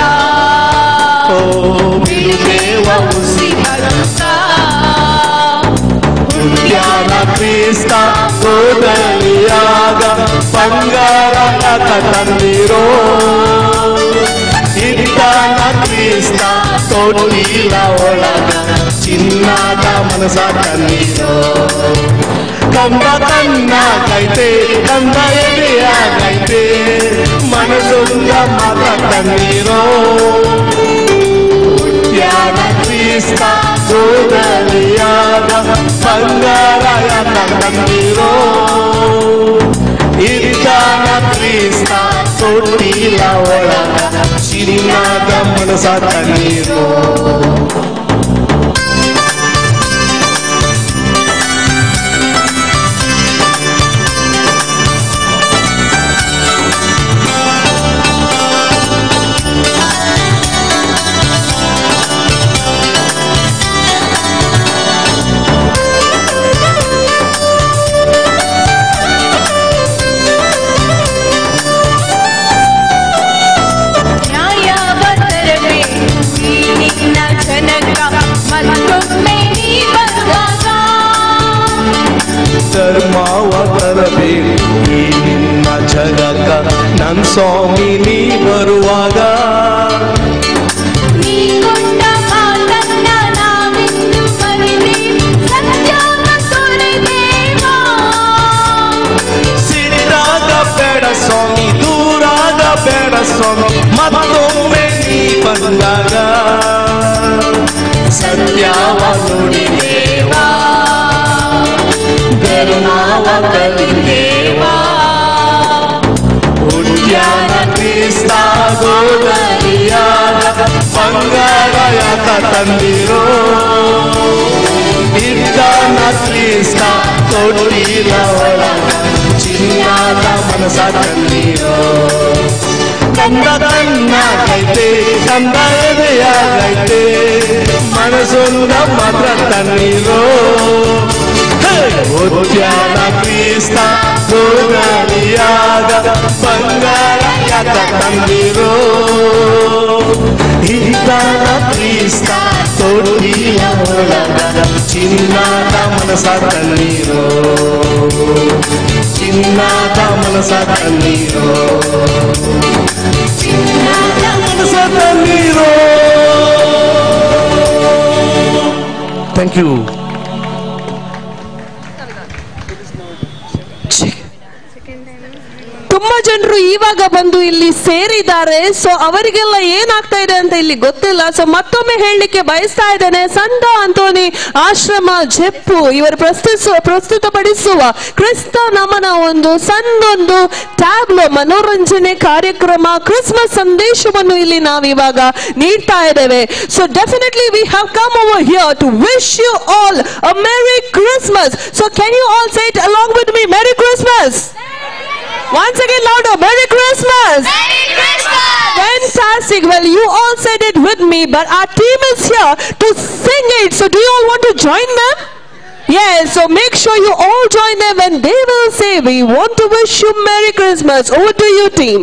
ಬಿಡುದೇವ ಉಸಿರಗ ಉದ್ಯಾನ ಕ್ರಿಸ್ತ ಕೂದಲಿಯಾಗ ಬಂಗಾರ ತಂದಿರೋ. ಇದ್ದಾನ ಕ್ರಿಸ್ತ ತೊಟ್ಟಿಲ ಒಳಗ ಚಿನ್ನದ ಮನಸ ತಣ್ಣೀರೋ. ಕಂದ ಕಣ್ಣಾಗೈತೆ, ಕಂದ ಎದೆಯಾಗೈತೆ, ಮನಸೊಂದ ಮಾತ್ರ ತಣ್ಣೀರೋ. ಉದ್ಯಾನ ಕ್ರಿಸ್ತ ಕೂದಲಿಯಾಗ ಬಂಗಾರ ಯಾಕ ತಣ್ಣೀರೋ. ಇದ್ದಾನ ಕ್ರಿಸ್ತ ತೊಟ್ಟಿಲ ಒಳಗ ಚಿನ್ನದ ಮನಸ ತಣ್ಣೀರೋ. ಧರ್ಮವ ತರಬೇಕು ಈ ನಿನ್ನ ಜಗಕ್ಕ ನನ್ ಸ್ವಾಮಿ ನೀ ಬರುವಾಗ. ಸಿಟ್ಟಾಗ ಬೇಡ ಸ್ವಾಮಿ, ದೂರಾಗ ಬೇಡ ಸ್ವಾಮಿ, ಮತ್ತೊಮ್ಮೆ ನೀ ಬಂದಾಗ ಸತ್ಯವ ನುಡಿದೇವಾ, ಧರ್ಮವ ಕಲಿದೇವಾ. ಸೋದರಿಯಾದ ಬಂಗಾರ ಯಾಕ ತಂದಿರೋ ಇದ್ದಾನ ಕ್ರಿಸ್ತ ತೊಟ್ಟಿಲ ಒಳಗ ಚಿನ್ನಾದ ಮನಸ ತಂದಿರೋ ಕಂದ ತನ್ನಾಗೈತೆ ಕಂದ ಎದೆಯಾಗೈತೆ ಮನಸೊಂದ ಮಾತ್ರ ತನ್ನಿರೋ ಒತ್ಯಾನ ಕ್ರಿಸ್ತ ಸೋದರಿಯಾದ ಬಂಗಾರ ಯಾಕ ತಂದಿರೋ ಇದ್ದಾನ ಕ್ರಿಸ್ತ ತೊಟ್ಟಿಲ ಒಳಗ ಚಿನ್ನಾದ ಮನಸ ತನ್ನಿರೋ ಚಿನ್ನಾದ ಮನಸ ತನ್ನಿರೋ ಚಿನ್ನಾದ ಮನಸ ತನ್ನಿರೋ. Thank you. ತುಂಬಾ ಜನರು ಇವಾಗ ಬಂದು ಇಲ್ಲಿ ಸೇರಿದ್ದಾರೆ. ಸೊ ಅವರಿಗೆಲ್ಲ ಏನಾಗ್ತಾ ಇದೆ ಅಂತ ಇಲ್ಲಿ ಗೊತ್ತಿಲ್ಲ. ಸೊ ಮತ್ತೊಮ್ಮೆ ಹೇಳಲಿಕ್ಕೆ ಬಯಸ್ತಾ ಇದ್ದೇನೆ, ಸಂತ ಅಂತೋನಿ ಆಶ್ರಮ ಜೆಪ್ಪು ಇವರು ಪ್ರಸ್ತುತಪಡಿಸುವ ಕ್ರಿಸ್ತ ನಮನ ಒಂದು ಸಣ್ಣೊಂದು ಟ್ಯಾಬ್ಲೋ ಮನೋರಂಜನೆ ಕಾರ್ಯಕ್ರಮ ಕ್ರಿಸ್ಮಸ್ ಸಂದೇಶವನ್ನು ಇಲ್ಲಿ ನಾವು ಇವಾಗ ನೀಡ್ತಾ ಇದ್ದೇವೆ. So definitely we have come over here to wish you all a merry Christmas. So can you all say it along with me, merry Christmas. Once again louder, Merry Christmas! Merry Christmas! Fantastic. Well, you all said it with me, but our team is here to sing it. So do you all want to join them? Yes, so make sure you all join them when they will say, we want to wish you Merry Christmas. Over to you, team.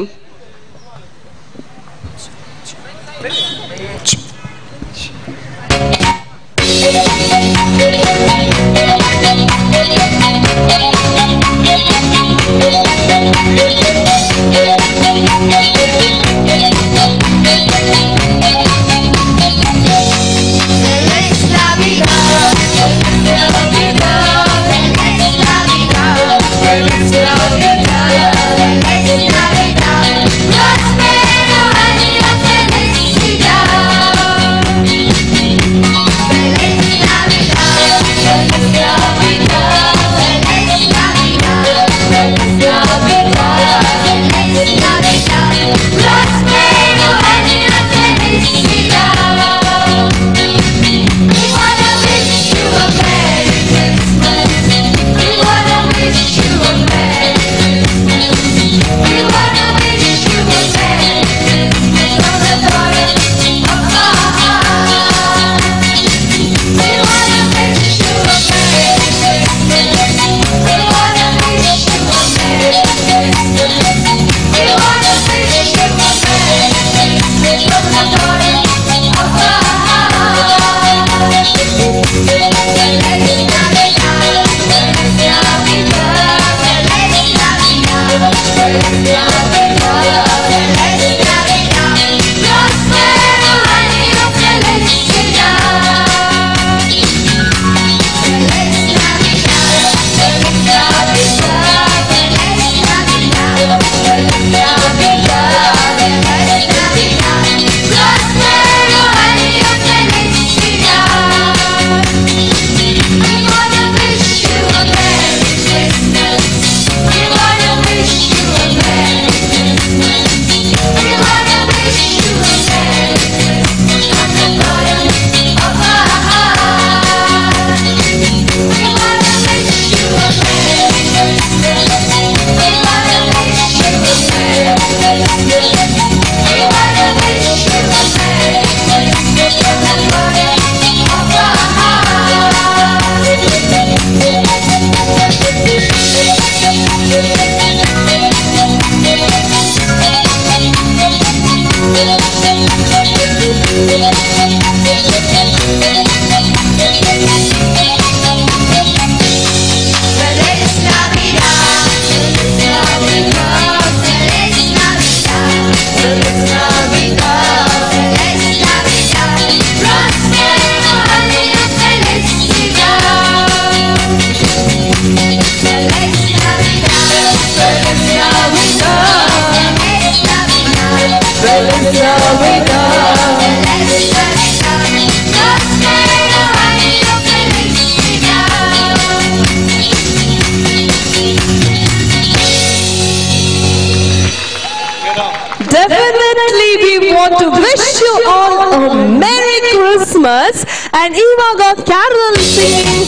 definitely we want to wish you all a Merry Christmas. And ivaga carol singing.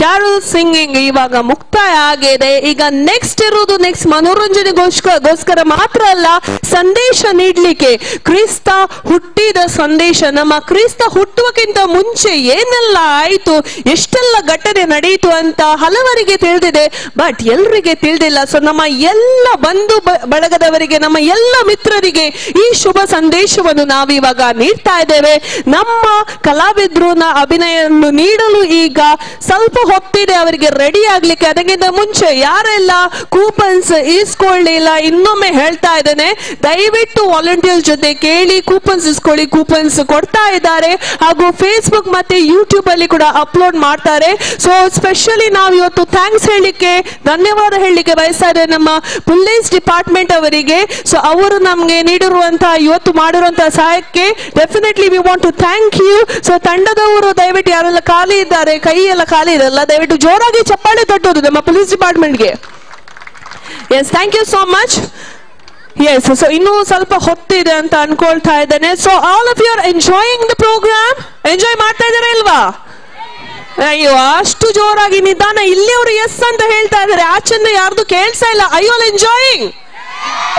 Carol singing ಇವಾಗ ಮುಕ್ತಾಯ ಆಗಿದೆ. ಈಗ next ಇರುವುದು ಮನೋರಂಜನೆಗೋಸ್ಕರ ಮಾತ್ರ ಅಲ್ಲ, ಸಂದೇಶ ನೀಡ್ಲಿಕ್ಕೆ ಕ್ರಿಸ್ತ ಹುಟ್ಟಿದ ಸಂದೇಶ. ನಮ್ಮ ಕ್ರಿಸ್ತ ಹುಟ್ಟುವಕ್ಕಿಂತ ಮುಂಚೆ ಏನೆಲ್ಲ ಆಯ್ತು, ಎಷ್ಟೆಲ್ಲ ಘಟನೆ ನಡೆಯಿತು ಅಂತ ಹಲವರಿಗೆ ತಿಳಿದಿದೆ, ಬಟ್ ಎಲ್ರಿಗೆ ತಿಳಿದಿಲ್ಲ. ಸೊ ನಮ್ಮ ಎಲ್ಲ ಬಂಧು ಬಳಗದವರಿಗೆ, ನಮ್ಮ ಎಲ್ಲ ಮಿತ್ರರಿಗೆ ಈ ಶುಭ ಸಂದೇಶವನ್ನು ನಾವಿವಾಗ ನೀಡ್ತಾ ಇದ್ದೇವೆ. ನಮ್ಮ ಕಲಾವಿದ್ರು ಅಭಿನಯವನ್ನು ನೀಡಲು ಈಗ ಸ್ವಲ್ಪ ಹೊತ್ತಿದೆ ಅವರಿಗೆ ರೆಡಿ ಆಗ್ಲಿಕ್ಕೆ. ಅದಕ್ಕಿಂತ ಮುಂಚೆ ಯಾರೆಲ್ಲ ಕೂಪನ್ಸ್ ಇಸ್ಕೊಳ್ಳಿಲ್ಲ, ಇನ್ನೊಮ್ಮೆ ಹೇಳ್ತಾ ಇದ್ದೇನೆ, ದಯವಿಟ್ಟು ವಾಲಂಟಿಯರ್ಸ್ ಜೊತೆ ಕೇಳಿ ಕೂಪನ್ಸ್ ಇಸ್ಕೊಳ್ಳಿ. ಕೂಪನ್ಸ್ ಕೊಡ್ತಾ ಇದ್ದಾರೆ ಹಾಗೂ ಫೇಸ್ಬುಕ್ ಮತ್ತೆ ಯೂಟ್ಯೂಬ್ ಅಲ್ಲಿ ಕೂಡ ಅಪ್ಲೋಡ್ ಮಾಡ್ತಾರೆ. ಸೊ ಸ್ಪೆಷಲಿ ನಾವು ಇವತ್ತು ಥ್ಯಾಂಕ್ಸ್ ಹೇಳಲಿಕ್ಕೆ, ಧನ್ಯವಾದ ಹೇಳಲಿಕ್ಕೆ ಬಯಸ್ತಾ ಇದ್ದೇವೆ ನಮ್ಮ ಪೊಲೀಸ್ ಡಿಪಾರ್ಟ್ಮೆಂಟ್ ಅವರಿಗೆ. ಸೊ ಅವರು ನಮ್ಗೆ ನೀಡಿರುವಂತಹ, ಇವತ್ತು ಮಾಡಿರುವಂತಹ ಸಹಾಯಕ್ಕೆ definitely we want to thank you. So ತಂಡದವರು ದಯವಿಟ್ಟು ಯಾರೆಲ್ಲ ಖಾಲಿ ಇದ್ದಾರೆ, ಕೈ ಎಲ್ಲ ಖಾಲಿ ಇರಲ್ಲ, ದಯವಿಟ್ಟು ಜೋರಾಗಿ ಚಪ್ಪಾಳೆ ತಟ್ಟೋದು ನಮ್ಮ ಪೊಲೀಸ್ ಡಿಪಾರ್ಟ್ಮೆಂಟ್ಗೆ. Yes, thank you so much. Yes, so ಇನ್ನೂ ಸ್ವಲ್ಪ ಹೊತ್ತಿದೆ ಅಂತ ಅನ್ಕೊಳ್ತಾ ಇದ್ದೇನೆ. So all of you are enjoying the programme. Enjoy ಮಾಡ್ತಾ ಇದಾರೆ ಇಲ್ವಾ? ಅಯ್ಯೋ, ಅಷ್ಟು ಜೋರಾಗಿ ನಿಧಾನ. ಇಲ್ಲಿ ಅವರು ಎಸ್ ಅಂತ ಹೇಳ್ತಾ ಇದಾರೆ, ಆಚೆಂದ ಯಾರ್ದು ಕೇಳ್ತಾ ಇಲ್ಲ. I all enjoying?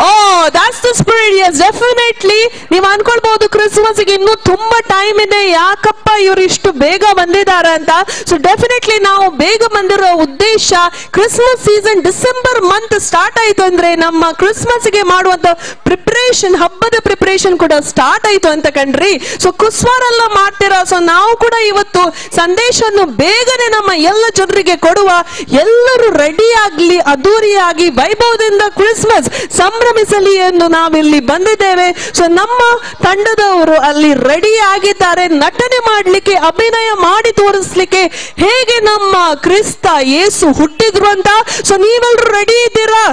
Oh, that's the spirit. Yes, definitely. ನೀವು ಅನ್ಕೊಳ್ಬಹುದು ಕ್ರಿಸ್ಮಸ್ ಗೆ ಇನ್ನೂ ತುಂಬಾ ಟೈಮ್ ಇದೆ, ಯಾಕಪ್ಪ ಇವರು ಇಷ್ಟು ಬೇಗ ಬಂದಿದ್ದಾರೆ ಅಂತ. ಸೊ ಡೆಫಿನೆಟ್ಲಿ ನಾವು ಬೇಗ ಬಂದಿರೋ ಉದ್ದೇಶ, Christmas season December month start ಆಯ್ತು ಅಂದ್ರೆ ನಮ್ಮ ಕ್ರಿಸ್ಮಸ್ ಗೆ ಮಾಡುವಂತ ಪ್ರಿಪರೇಷನ್, ಹಬ್ಬದ ಪ್ರಿಪರೇಷನ್ ಕೂಡ ಸ್ಟಾರ್ಟ್ ಆಯ್ತು ಅಂತ ಕಣ್ರಿ. ಸೊ ಕುಸ್ವಾರೆಲ್ಲ ಮಾಡ್ತೀರಾ. ಸೊ ನಾವು ಕೂಡ ಇವತ್ತು ಸಂದೇಶವನ್ನು ಬೇಗನೆ ನಮ್ಮ ಎಲ್ಲ ಜನರಿಗೆ ಕೊಡುವ, ಎಲ್ಲರೂ ರೆಡಿ ಆಗ್ಲಿ, ಅದ್ದೂರಿಯಾಗಿ ವೈಭವದಿಂದ ಕ್ರಿಸ್ಮಸ್ ಸಂಭ್ರಮಿಸಲಿ ಎಂದು ನಾವಿಲ್ಲಿ ಬಂದಿದ್ದೇವೆ. ಸೊ ನಮ್ಮ ತಂಡದವರು ಅಲ್ಲಿ ರೆಡಿ ಆಗಿದ್ದಾರೆ ನಟನೆ ಮಾಡಲಿಕ್ಕೆ, ಅಭಿನಯ ಮಾಡಿ ತೋರಿಸ್ಲಿಕ್ಕೆ ಹೇಗೆ ನಮ್ಮ ಕ್ರಿಸ್ತ ಯೇಸು ಹುಟ್ಟಿದ್ರು ಅಂತ. ಸೊ ನೀವೆಲ್ಲರೂ ರೆಡಿ ಇದ್ದೀರಾ?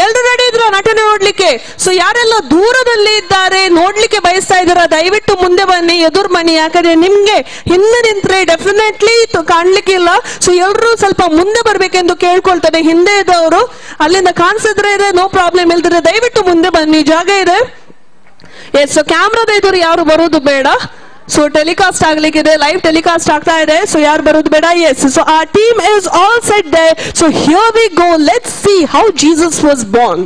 ಎಲ್ರು ರೆಡಿ ಇದ್ರ ನಟನೆ ನೋಡ್ಲಿಕ್ಕೆ? ಸೊ ಯಾರೆಲ್ಲ ದೂರದಲ್ಲಿ ಇದ್ದಾರೆ, ನೋಡ್ಲಿಕ್ಕೆ ಬಯಸ್ತಾ ಇದ್ದೀರಾ, ದಯವಿಟ್ಟು ಮುಂದೆ ಬನ್ನಿ, ಎದುರು ಬನ್ನಿ. ಯಾಕಂದ್ರೆ ನಿಮ್ಗೆ ಹಿಂದೆ ನಿಂತ್ರೆ ಡೆಫಿನೆಟ್ಲಿ ಕಾಣ್ಲಿಕ್ಕಿಲ್ಲ. ಸೊ ಎಲ್ರು ಸ್ವಲ್ಪ ಮುಂದೆ ಬರ್ಬೇಕೆಂದು ಕೇಳ್ಕೊಳ್ತಾರೆ. ಹಿಂದೆ ಇದ್ದವರು ಅಲ್ಲಿಂದ ಕಾಣಿಸಿದ್ರೆ ಇದೆ, ನೋ ಪ್ರಾಬ್ಲಮ್. ಇಲ್ದಿದ್ರೆ ದಯವಿಟ್ಟು ಮುಂದೆ ಬನ್ನಿ, ಜಾಗ ಇದೆ. ಎಸ್, ಸೊ ಕ್ಯಾಮ್ರಾದ ಎದುರು ಯಾರು ಬರೋದು ಬೇಡ. ಸೊ ಟೆಲಿಕಾಸ್ಟ್ ಆಗ್ಲಿಕ್ಕಿದೆ, ಲೈವ್ ಟೆಲಿಕಾಸ್ಟ್ ಆಗ್ತಾ ಇದೆ. ಸೊ ಯಾರು ಬರೋದು ಬೇಡ. Yes, so our team is all set there. So here we go. Let's see how Jesus was born.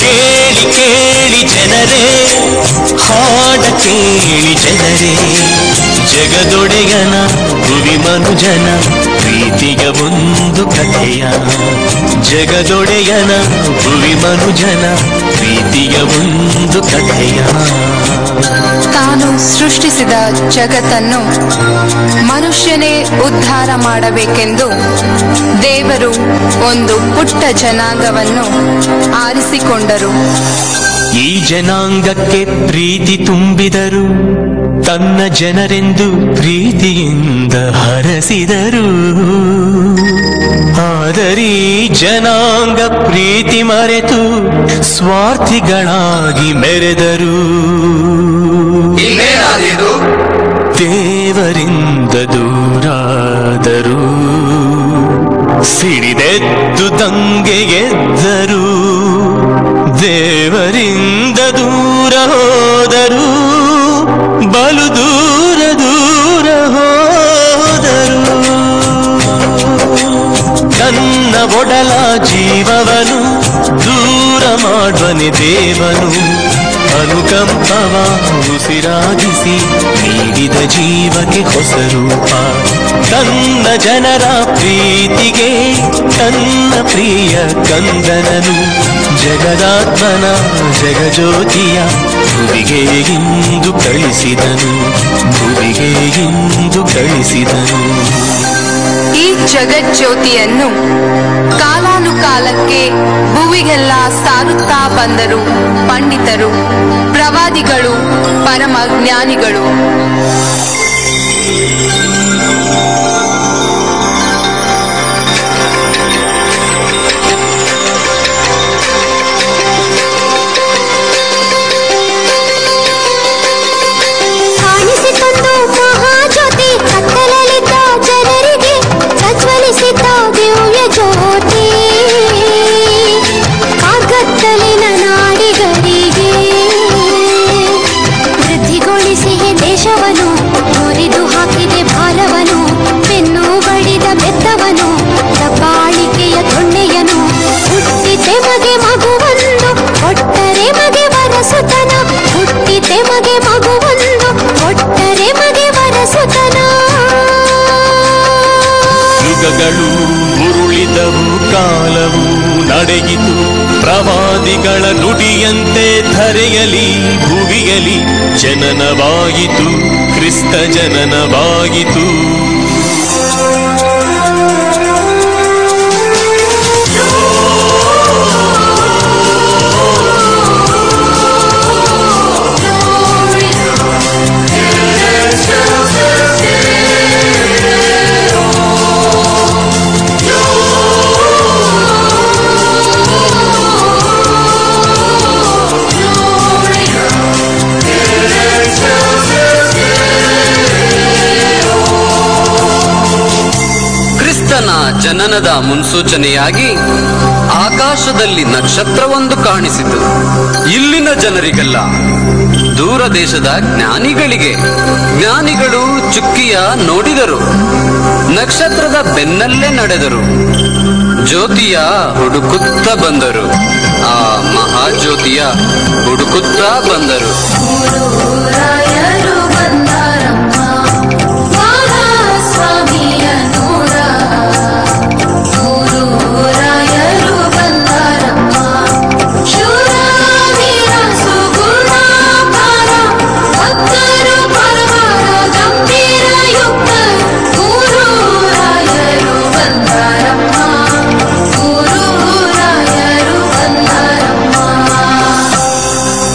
ಕೇಳಿ ಕೇಳಿ ಜನರೇ, ಹಾಡ ಕೇಳಿ ಜನರೇ, ಜಗದೊಡೆಯನ ಭುವಿ ಮನುಜನ ಪ್ರೀತಿಯ ಒಂದು ಕಥೆಯ. ಜಗದೊಡೆಯನ ಭುವಿ ಮನುಜನ ಪ್ರೀತಿಯ ಒಂದು ಕಥೆಯ. ತಾನು ಸೃಷ್ಟಿಸಿದ ಜಗತ್ತನ್ನು ಮನುಷ್ಯನೇ ಉದ್ಧಾರ ಮಾಡಬೇಕೆಂದು ದೇವರು ಒಂದು ಪುಟ್ಟ ಜನಾಂಗವನ್ನು ಆರಿಸಿಕೊಂಡರು. ಈ ಜನಾಂಗಕ್ಕೆ ಪ್ರೀತಿ ತುಂಬಿದರು, ತನ್ನ ಜನರೆಂದು ಪ್ರೀತಿಯಿಂದ ಹರಸಿದರು. ಆದರೀ ಜನಾಂಗ ಪ್ರೀತಿ ಮರೆತು ಸ್ವಾರ್ಥಿಗಳಾಗಿ ಮೆರೆದರು. ದೇವರಿಂದ ದೂರಾದರು, ಸಿಡಿದೆದ್ದು ದಂಗೆಗೆದ್ದರು. ದೇವರಿಂದ ದೂರ ಹೋದರು, ಬಲು ದೂರ ದೂರ ಹೋದರು. ತನ್ನ ಒಡಲ ಜೀವವನು ದೂರ ಮಾಡುವನೆ ದೇವನು. ಅನುಕಂಪವ ಉಸಿರಾಗಿಸಿ ನೀಡಿದ ಜೀವಕ್ಕೆ ಹೊಸ ರೂಪ. ತನ್ನ ಜನರ ಪ್ರೀತಿಗೆ ತನ್ನ ಪ್ರಿಯ ಕಂದನನು, ಜಗದಾತ್ಮನ ಜಗಜ್ಯೋತಿಯ ಭುವಿಗೆ ಇಂದು ಕಳಿಸಿದನು. ಭುವಿಗೆ ಇಂದು ಕಳಿಸಿದನು. ಈ ಜಗಜ್ಯೋತಿಯನ್ನು ಕಾಲಾನುಕಾಲಕ್ಕೆ ಭುವಿಗೆಲ್ಲ ಸಾರುತ್ತಾ ಬಂದರು ಪಂಡಿತರು, ಪ್ರವಾದಿಗಳು, ಪರಮ ಜ್ಞಾನಿಗಳು. ಯುಗಗಳು ಉರುಳಿದವು, ಕಾಲವು ನಡೆಯಿತು. ಪ್ರವಾದಿಗಳ ನುಡಿಯಂತೆ ಧರೆಯಲಿ ಭುವಿಯಲಿ ಜನನವಾಯಿತು, ಕ್ರಿಸ್ತ ಜನನವಾಯಿತು. ಜನನದ ಮುನ್ಸೂಚನೆಯಾಗಿ ಆಕಾಶದಲ್ಲಿ ನಕ್ಷತ್ರವೊಂದು ಕಾಣಿಸಿತು. ಇಲ್ಲಿನ ಜನರಿಗೆಲ್ಲ, ದೂರ ದೇಶದ ಜ್ಞಾನಿಗಳಿಗೆ. ಜ್ಞಾನಿಗಳು ಚುಕ್ಕಿಯ ನೋಡಿದರು, ನಕ್ಷತ್ರದ ಬೆನ್ನಲ್ಲೇ ನಡೆದರು, ಜ್ಯೋತಿಯ ಹುಡುಕುತ್ತ ಬಂದರು. ಆ ಮಹಾಜ್ಯೋತಿಯ ಹುಡುಕುತ್ತ ಬಂದರು.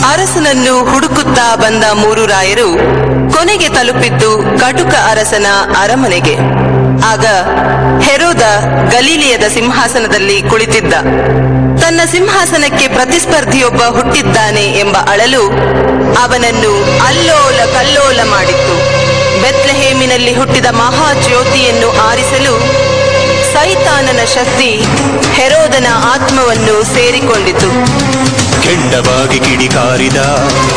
ಅರಸನನ್ನು ಹುಡುಕುತ್ತಾ ಬಂದ ಮೂರು ರಾಯರು ಕೊನೆಗೆ ತಲುಪಿದ್ದು ಕಟುಕ ಅರಸನ ಅರಮನೆಗೆ. ಆಗ ಹೆರೋದ ಗಲೀಲಿಯದ ಸಿಂಹಾಸನದಲ್ಲಿ ಕುಳಿತಿದ್ದ. ತನ್ನ ಸಿಂಹಾಸನಕ್ಕೆ ಪ್ರತಿಸ್ಪರ್ಧಿಯೊಬ್ಬ ಹುಟ್ಟಿದ್ದಾನೆ ಎಂಬ ಅಳಲು ಅವನನ್ನು ಅಲ್ಲೋಲ ಕಲ್ಲೋಲ ಮಾಡಿತ್ತು. ಬೆತ್ಲೆಹೇಮಿನಲ್ಲಿ ಹುಟ್ಟಿದ ಮಹಾಜ್ಯೋತಿಯನ್ನು ಆರಿಸಲು ಸೈತಾನನ ಶಕ್ತಿ ಹೆರೋದನ ಆತ್ಮವನ್ನು ಸೇರಿಕೊಂಡಿತು. ಕೆಂಡವಾಗಿ ಕಿಡಿಕಾರಿದ,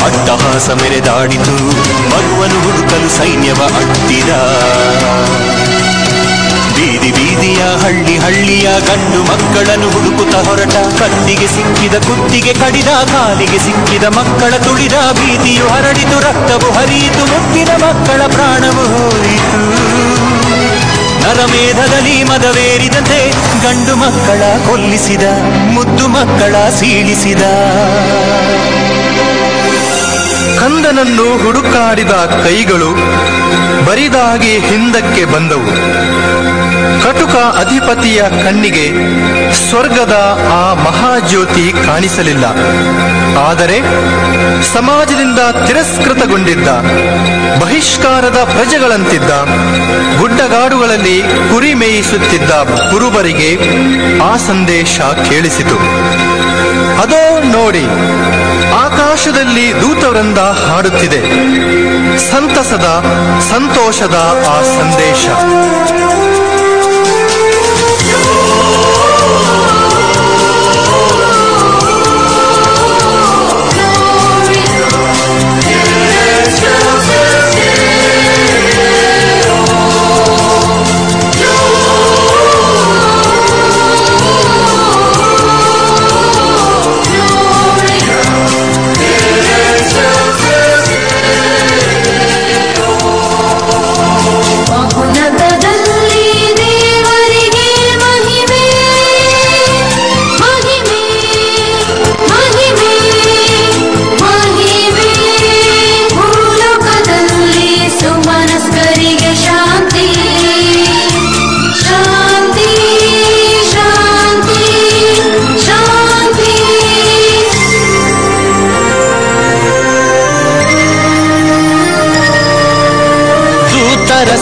ಅಟ್ಟಹಾಸ ಮೆರೆದಾಡಿತು, ಮಗುವನ್ನು ಹುಡುಕಲು ಸೈನ್ಯವ ಅಟ್ಟಿದ. ಬೀದಿ ಬೀದಿಯ ಹಳ್ಳಿ ಹಳ್ಳಿಯ ಗಂಡು ಮಕ್ಕಳನ್ನು ಹುಡುಕುತ್ತ ಹೊರಟ. ಕತ್ತಿಗೆ ಸಿಕ್ಕಿದ ಕುತ್ತಿಗೆ ಕಡಿದ, ಕಾಲಿಗೆ ಸಿಕ್ಕಿದ ಮಕ್ಕಳ ತುಳಿದ. ಭೀತಿಯು ಹರಡಿತು, ರಕ್ತವು ಹರಿಯಿತು, ಮುಟ್ಟಿದ ಮಕ್ಕಳ ಪ್ರಾಣವು ಹೋಯಿತು. ನರಮೇಧದಲ್ಲಿ ಮದವೇರಿದಂತೆ ಗಂಡು ಮಕ್ಕಳ ಕೊಲ್ಲಿಸಿದ, ಮುದ್ದು ಮಕ್ಕಳ ಸೀಳಿಸಿದ. ಕಂದನನ್ನು ಹುಡುಕಾಡಿದ ಕೈಗಳು ಬರಿದಾಗಿ ಹಿಂದಕ್ಕೆ ಬಂದವು. ಕಟುಕ ಅಧಿಪತಿಯ ಕಣ್ಣಿಗೆ ಸ್ವರ್ಗದ ಆ ಮಹಾಜ್ಯೋತಿ ಕಾಣಿಸಲಿಲ್ಲ. ಆದರೆ ಸಮಾಜದಿಂದ ತಿರಸ್ಕೃತಗೊಂಡಿದ್ದ, ಬಹಿಷ್ಕಾರದ ಪ್ರಜೆಗಳಂತಿದ್ದ, ಗುಡ್ಡಗಾಡುಗಳಲ್ಲಿ ಕುರಿ ಮೇಯಿಸುತ್ತಿದ್ದ ಕುರುಬರಿಗೆ ಆ ಸಂದೇಶ ಕೇಳಿಸಿತು. ಅದೋ ನೋಡಿ, ಆಕಾಶದಲ್ಲಿ ದೂತವೃಂದ ಹಾಡುತ್ತಿದೆ, ಸಂತಸದ ಸಂತೋಷದ ಆ ಸಂದೇಶ.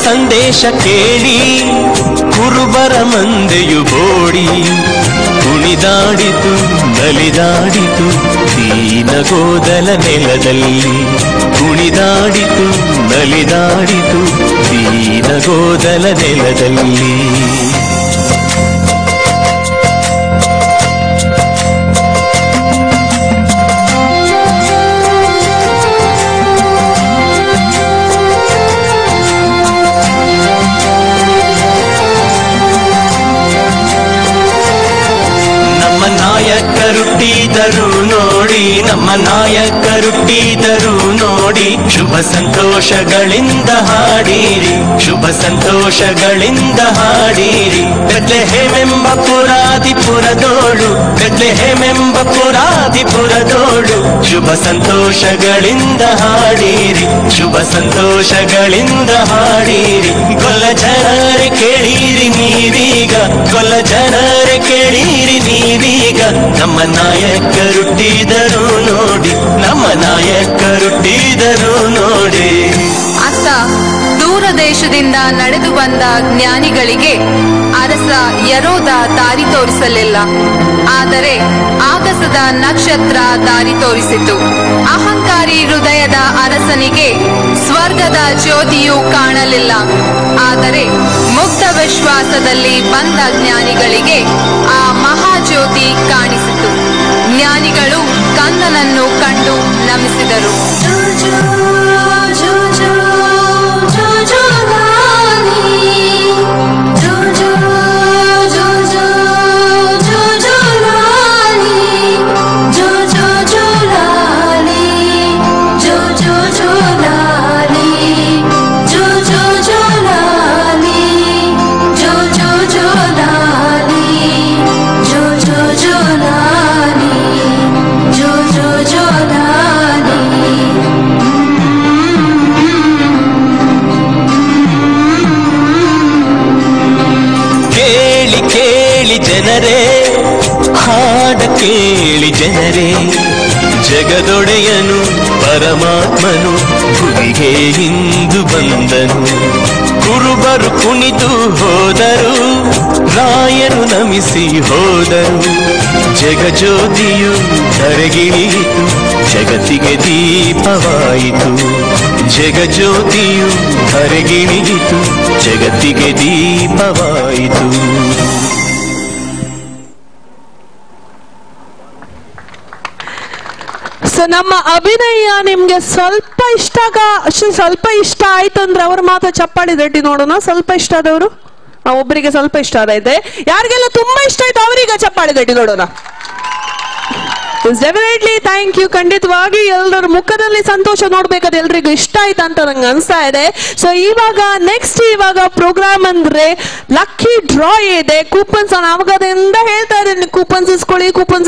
ಸಂದೇಶ ಕೇಳಿ ಕುರುಬರ ಮಂದೆಯು ಬೋಡಿ ಕುಣಿದಾಡಿತು, ನಲಿದಾಡಿತು ದೀನಗೋದಲ ನೆಲದಲ್ಲಿ. ಕುಣಿದಾಡಿತು, ನಲಿದಾಡಿತು ದೀನಗೋದಲ ನೆಲದಲ್ಲಿ. ನಾಯಕರುಟ್ಟಿದರು ನೋಡಿ, ನಮ್ಮ ನಾಯಕರುಟ್ಟಿದರು ನೋಡಿ, ಶುಭ ಸಂತೋಷಗಳಿಂದ ಹಾಡಿರಿ, ಶುಭ ಸಂತೋಷಗಳಿಂದ ಹಾಡಿರಿ. ಬೆತ್ಲೆಹೇಮೆಂಬ ಪುರಾದಿಪುರದೋಳು, ಬೆತ್ಲೆಹೇಮೆಂಬ ಪುರಾದಿಪುರದೋಳು, ಶುಭ ಸಂತೋಷಗಳಿಂದ ಹಾಡಿರಿ, ಶುಭ ಸಂತೋಷಗಳಿಂದ ಹಾಡಿರಿ. ಗೊಲ್ಲ ಜನರೇ ಕೇಳಿರಿ ನೀವೀಗ, ಗೊಲ್ಲ ಜನರೇ ಕೇಳಿರಿ ನೀವೀಗ, ನಮ್ಮ ನಾಯಕರುಟ್ಟಿದರು ನೋಡಿ, ನಮ್ಮ ನಾಯಕರುಟ್ಟಿದರು ನೋಡಿ. ಅತ್ತ ದೂರ ದೇಶದಿಂದ ನಡೆದು ಬಂದ ಜ್ಞಾನಿಗಳಿಗೆ ಅರಸ ಯರೋದ ದಾರಿ ತೋರಿಸಲಿಲ್ಲ, ಆದರೆ ಆಗಸದ ನಕ್ಷತ್ರ ದಾರಿ ತೋರಿಸಿತು. ಅಹಂಕಾರಿ ಹೃದಯದ ಅರಸನಿಗೆ ಸ್ವರ್ಗದ ಜ್ಯೋತಿಯು ಕಾಣಲಿಲ್ಲ, ಆದರೆ ಮುಕ್ತ ವಿಶ್ವಾಸದಲ್ಲಿ ಬಂದ ಜ್ಞಾನಿಗಳಿಗೆ ಆ ಮಹಾಜ್ಯೋತಿ ಕಾಣಿಸಿತು. ಜ್ಞಾನಿಗಳು ಕಂದನನ್ನು ಕಂಡು ನಮಿಸಿದರು. ಜನರೇ ಹಾಡ ಕೇಳಿ ಜನರೇ, ಜಗದೊಡೆಯನು ಪರಮಾತ್ಮನು ಭುವಿಗೆ ಇಂದು ಬಂದನು. ಕುರುಬರು ಕುಣಿದು ಹೋದರು, ರಾಯರು ನಮಿಸಿ ಹೋದರು. ಜಗಜ್ಯೋತಿಯು ಧರೆಗಿಳಿಯಿತು, ಜಗತ್ತಿಗೆ ದೀಪವಾಯಿತು. ಜಗಜ್ಯೋತಿಯು ಧರೆಗಿಳಿಯಿತು, ಜಗತ್ತಿಗೆ ದೀಪವಾಯಿತು. ನಮ್ಮ ಅಭಿನಯ ನಿಮ್ಗೆ ಸ್ವಲ್ಪ ಇಷ್ಟ ಆಯ್ತು ಅಂದ್ರೆ ಅವ್ರ ಮಾತ್ರ ಚಪ್ಪಾಳಿ ತಟ್ಟಿ ನೋಡೋಣ. ಸ್ವಲ್ಪ ಇಷ್ಟ ಆದವರು, ಒಬ್ಬರಿಗೆ ಸ್ವಲ್ಪ ಇಷ್ಟ ಆದೈತೆ, ಯಾರಿಗೆಲ್ಲ ತುಂಬಾ ಇಷ್ಟ ಆಯ್ತು ಅವರಿಗೆ ಚಪ್ಪಾಳಿ ತಟ್ಟಿ ನೋಡೋಣ. Definitely thank you. ಖಂಡಿತವಾಗಿ ಎಲ್ಲರ ಮುಖದಲ್ಲಿ ಸಂತೋಷ ನೋಡ್ಬೇಕಾದ್ರೆ ಎಲ್ರಿಗೂ ಇಷ್ಟ ಆಯ್ತು ಅಂತ ನಂಗೆ ಅನ್ಸ್ತಾ ಇದೆ. ಸೊ ಇವಾಗ ಪ್ರೋಗ್ರಾಮ್ ಅಂದ್ರೆ ಲಕ್ಕಿ ಡ್ರಾ ಇದೆ. ಕೂಪನ್ಸ್ ಆವಾಗದಿಂದ ಹೇಳ್ತಾ ಇದ್ದೇನೆ, ಕೂಪನ್ಸ್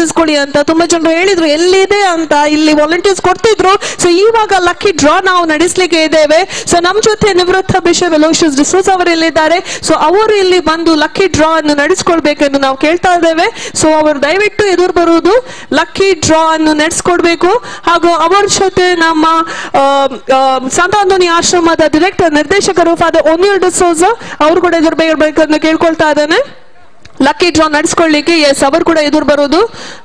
ಇಸ್ಕೊಳ್ಳಿ ಅಂತ. ತುಂಬಾ ಜನರು ಹೇಳಿದ್ರು ಎಲ್ಲಿದೆ ಅಂತ, ಇಲ್ಲಿ ವಾಲಂಟಿಯರ್ಸ್ ಕೊಡ್ತಿದ್ರು. ಸೊ ಇವಾಗ ಲಕ್ಕಿ ಡ್ರಾ ನಾವು ನಡೆಸಲಿಕ್ಕೆ ಇದ್ದೇವೆ. ಸೊ ನಮ್ ಜೊತೆ ನಿವೃತ್ತ ಬಿಷಪ್ ಅಲೋಷಿಯಸ್ ಡಿಸೋಜ ಅವರು ಇಲ್ಲಿದ್ದಾರೆ. ಸೊ ಅವರು ಇಲ್ಲಿ ಬಂದು ಲಕ್ಕಿ ಡ್ರಾ ಅನ್ನು ನಡೆಸ್ಕೊಳ್ಬೇಕೆಂದು ನಾವು ಕೇಳ್ತಾ ಇದ್ದೇವೆ. ಸೊ ಅವರು ದಯವಿಟ್ಟು ಎದುರು ಬರುವುದು, ಲಕ್ಕಿ ಡ್ರಾ ಅನ್ನು ನಡೆಸ್ಕೊಡ್ಬೇಕು. ಹಾಗೂ ಅವರ ಜೊತೆ ನಮ್ಮ ಸಂತ ಆಂಟೋನಿ ಆಶ್ರಮದ ಡೈರೆಕ್ಟರ್ ನಿರ್ದೇಶಕರು ಫಾದರ್ ಓನಿಯಲ್ ಡಿಸೋಜ ಅವರು ಕೂಡ ಎದುರು ಕೇಳ್ಕೊಳ್ತಾ ಇದ್ದಾನೆ ಲಕ್ಕಿ ಡ್ರಾ ನಡೆಸ್ಕೊಳ್ಳಿಕ್ಕೆ. ಎಸ್, ಅವರು ಕೂಡ ಎದುರು ಬರೋದು.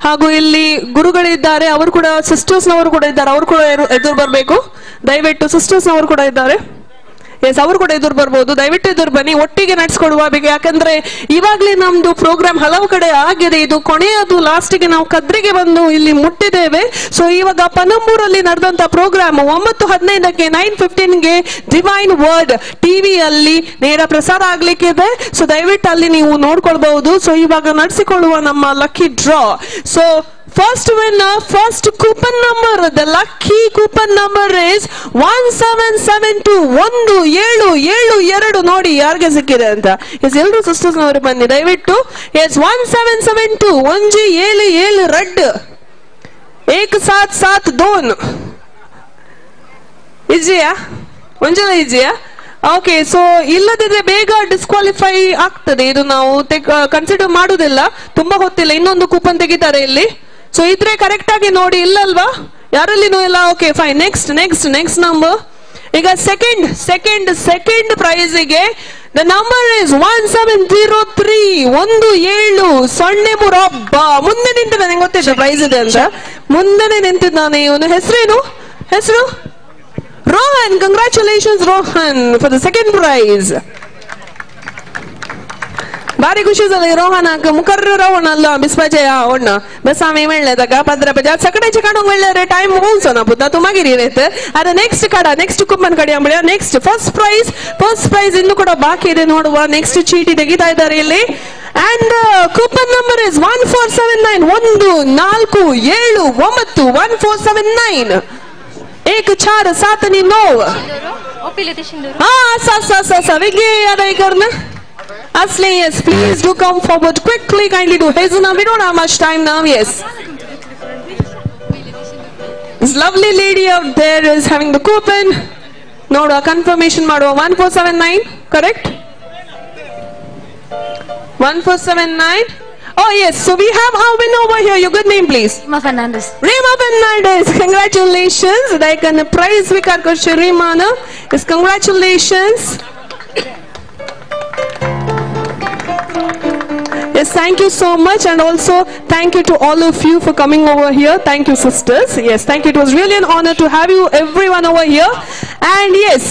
ಹಾಗೂ ಇಲ್ಲಿ ಗುರುಗಳಿದ್ದಾರೆ, ಅವರು ಕೂಡ ಸಿಸ್ಟರ್ಸ್ನವರು ಕೂಡ ಇದ್ದಾರೆ, ಅವರು ಕೂಡ ಎದುರು ಬರಬೇಕು. ದಯವಿಟ್ಟು ಸಿಸ್ಟರ್ಸ್ನವರು ಕೂಡ ಇದ್ದಾರೆ. ಎಸ್, ಅವರು ಕೂಡ ಎದುರು ಬರ್ಬೋದು. ದಯವಿಟ್ಟು ಎದುರು ಬನ್ನಿ, ಒಟ್ಟಿಗೆ ನಡೆಸ್ಕೊಡುವ. ಯಾಕಂದ್ರೆ ಇವಾಗ್ಲೇ ನಮ್ದು ಪ್ರೋಗ್ರಾಮ್ ಹಲವು ಕಡೆ ಆಗಿದೆ. ಇದು ಕೊನೆಯದು, ಲಾಸ್ಟಿಗೆ ನಾವು ಕದ್ರಿಗೆ ಬಂದು ಇಲ್ಲಿ ಮುಟ್ಟಿದ್ದೇವೆ. ಸೊ ಇವಾಗ ಪನಂಬೂರಲ್ಲಿ ನಡೆದಂತ ಪ್ರೋಗ್ರಾಮ್ 9:15ಕ್ಕೆ 9:15ಗೆ ಡಿವೈನ್ ವರ್ಡ್ ಟಿವಿಯಲ್ಲಿ ನೇರ ಪ್ರಸಾರ ಆಗ್ಲಿಕ್ಕಿದೆ. ಸೊ ದಯವಿಟ್ಟು ಅಲ್ಲಿ ನೀವು ನೋಡ್ಕೊಳ್ಬಹುದು. ಸೊ ಇವಾಗ ನಡೆಸಿಕೊಳ್ಳುವ ನಮ್ಮ lucky draw. So first winner, first coupon number, the lucky coupon number is 1772. 1772 ನೋಡಿ ಯಾರಿಗೆ ಸಿಕ್ಕಿದೆ ಅಂತ. ಎಸ್, ಎಲ್ಲರೂ ಸಿಸ್ಟರ್ಸ್ ನವರು ಬನ್ನಿ ದಯವಿಟ್ಟು. ಎಸ್, 1772 1772 ರೆಡ್ 1772 ಇದೆಯಾ? ಒಂಜಲ ಇದೆಯಾ? ಓಕೆ. ಸೊ ಇಲ್ಲದಿದ್ರೆ ಬೇಗ ಡಿಸ್ಕ್ವಾಲಿಫೈ ಆಗ್ತದೆ. ಇದು ನಾವು ಕನ್ಸಿಡರ್ ಮಾಡುದಿಲ್ಲ, ತುಂಬಾ ಹೊತ್ತಿಲ್ಲ. ಇನ್ನೊಂದು ಕೂಪನ್ ತೆಗಿತಾರೆ ಇಲ್ಲಿ. ಸೊ ಇದ್ರೆ ಕರೆಕ್ಟ್ ಆಗಿ ನೋಡಿ. ಇಲ್ಲಲ್ವಾ? ಯಾರಲ್ಲಿನೂ ಇಲ್ಲ. Okay, fine. Next number. ಈಗ ಸೆಕೆಂಡ್ ಪ್ರೈಸ್ಗೆ ದ ನಂಬರ್ ಇಸ್ 1703. 1703. ಹಬ್ಬ ಮುಂದೆ ನಿಂತಿದ್ದ, ನಂಗೆ ಗೊತ್ತಿಲ್ಲ ಪ್ರೈಸ್ ಇದೆ ಅಂತ. ಮುಂದೆನೆ ನಿಂತಿದ್ದಾನೆ ಇವನು. ಹೆಸರು Rohan. Congratulations Rohan for the second prize. भारी खुशी झाली रोहनाक. मुकर्र रोहन अल्ला बिस्पाचे आवडना बस आम्ही म्हणले ताका 15 रुपयाच्या सगळ्याचे काढूंक म्हणले रे टाइम होऊंचो ना पुता तू मागीर येत. आता नेक्स्ट ಕೂಪನ್ ಕಡಿಯ म्हणल्या नेक्स्ट फर्स्ट प्राइज ಇನ್ನು ಕೂಡ ಬಾಕಿ ಇದೆ ನೋಡುವ. ನೆಕ್ಸ್ಟ್ ಚೀಟಿ ತೆಗಿತಾ ಇದ್ದಾರೆ ಇಲ್ಲಿ. and coupon number is 1479. 1479 1479 1 4 7 आणि 9. सा वेगळे आता हे करणं असले. Yes, please do come forward quickly. Kindly do hasten now. We don't have much time now. Yes. This lovely lady out there is having the coupon. Noda confirmation ಮಾಡುವ 1479 correct? 1479. Oh yes, so we have our winner over here. Your good name please? Rima Fernandez. Rima Fernandez, congratulations. Like a prize we got Rima, no? Yes, congratulations. Yes, thank you so much, and also thank you to all of you for coming over here. Thank you, sisters. Yes, thank you. It was really an honor to have you, everyone over here. And yes,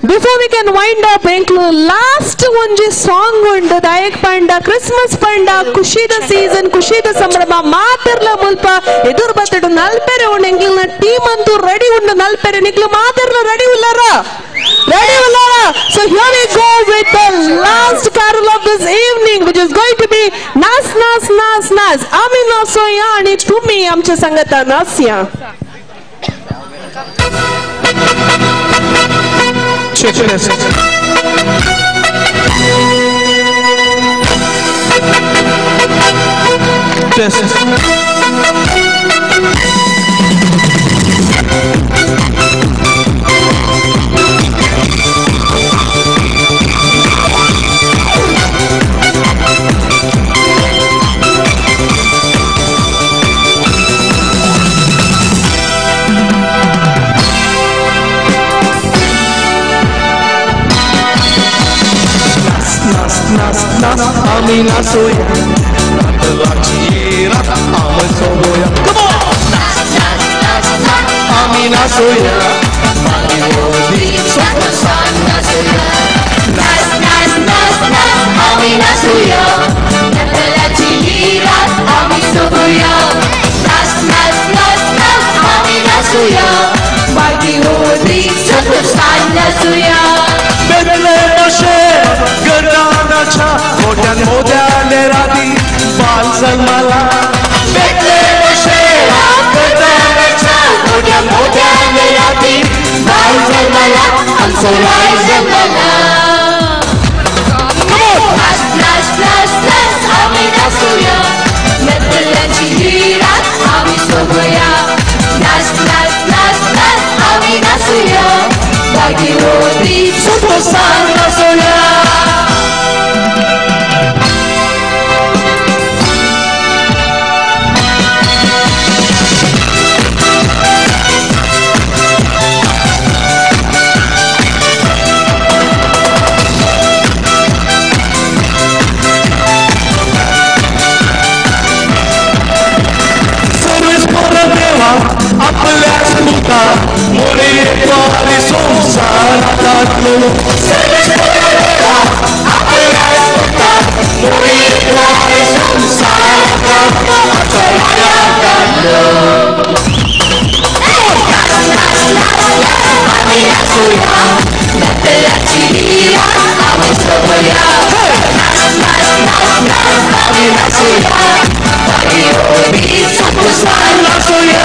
before we can wind up, last one song undu Dayak Panda Christmas Panda Kushida season Kushida Samrama Matarla Mulpa Edur Batadu Nalpere undu engilna team antu ready undu Nalpere niklu Matarla ready ullara. Ready ullara. So here we go with the last carol of this evening, which is going to be Nas Nas Nas Nas Amina Soya ani Tumi Amcha Sangata Nasya. Check test. Test. Amina Soya, Lachira, Amasoya. Come on! Amina Soya, Amina Soya, Lachira, Amasoya. Amina Soya, Bagi Hodi, Satana Soya. Bedle Moshe, Gadana Cha. मोट्यान मोट्याने राती बाल सलमाला Beetle शेरा गदाचा मोट्यान मोट्याने राती बाल सलमाला अंसराय सलमाला. Nas nas nas nas Amina Soya Metelachi hira Amisoya. Nas nas nas nas Amina Soya Bagi Hodi Satana Soya. More quali sonzara tatlo Service porta apre ascolta More quali sonzara tatlo Acciaia tatlo Amina Soya Mettela ciria Amisoya. Amina Soya Io mi sono Soya.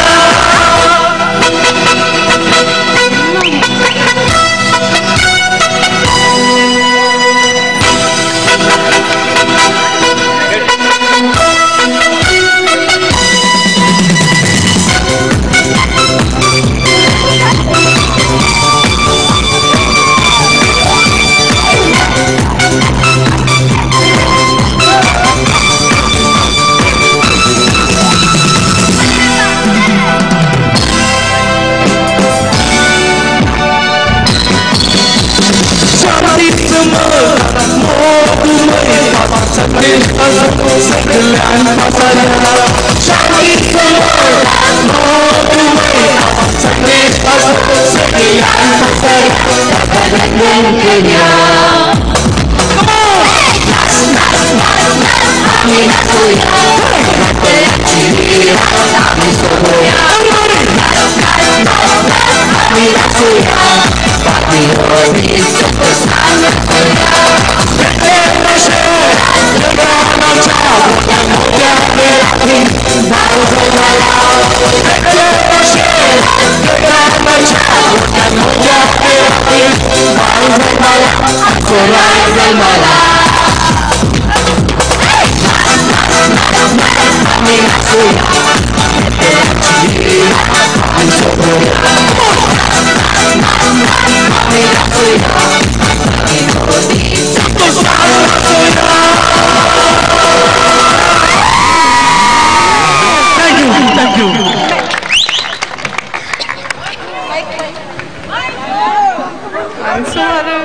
Thank you. I'm sorry.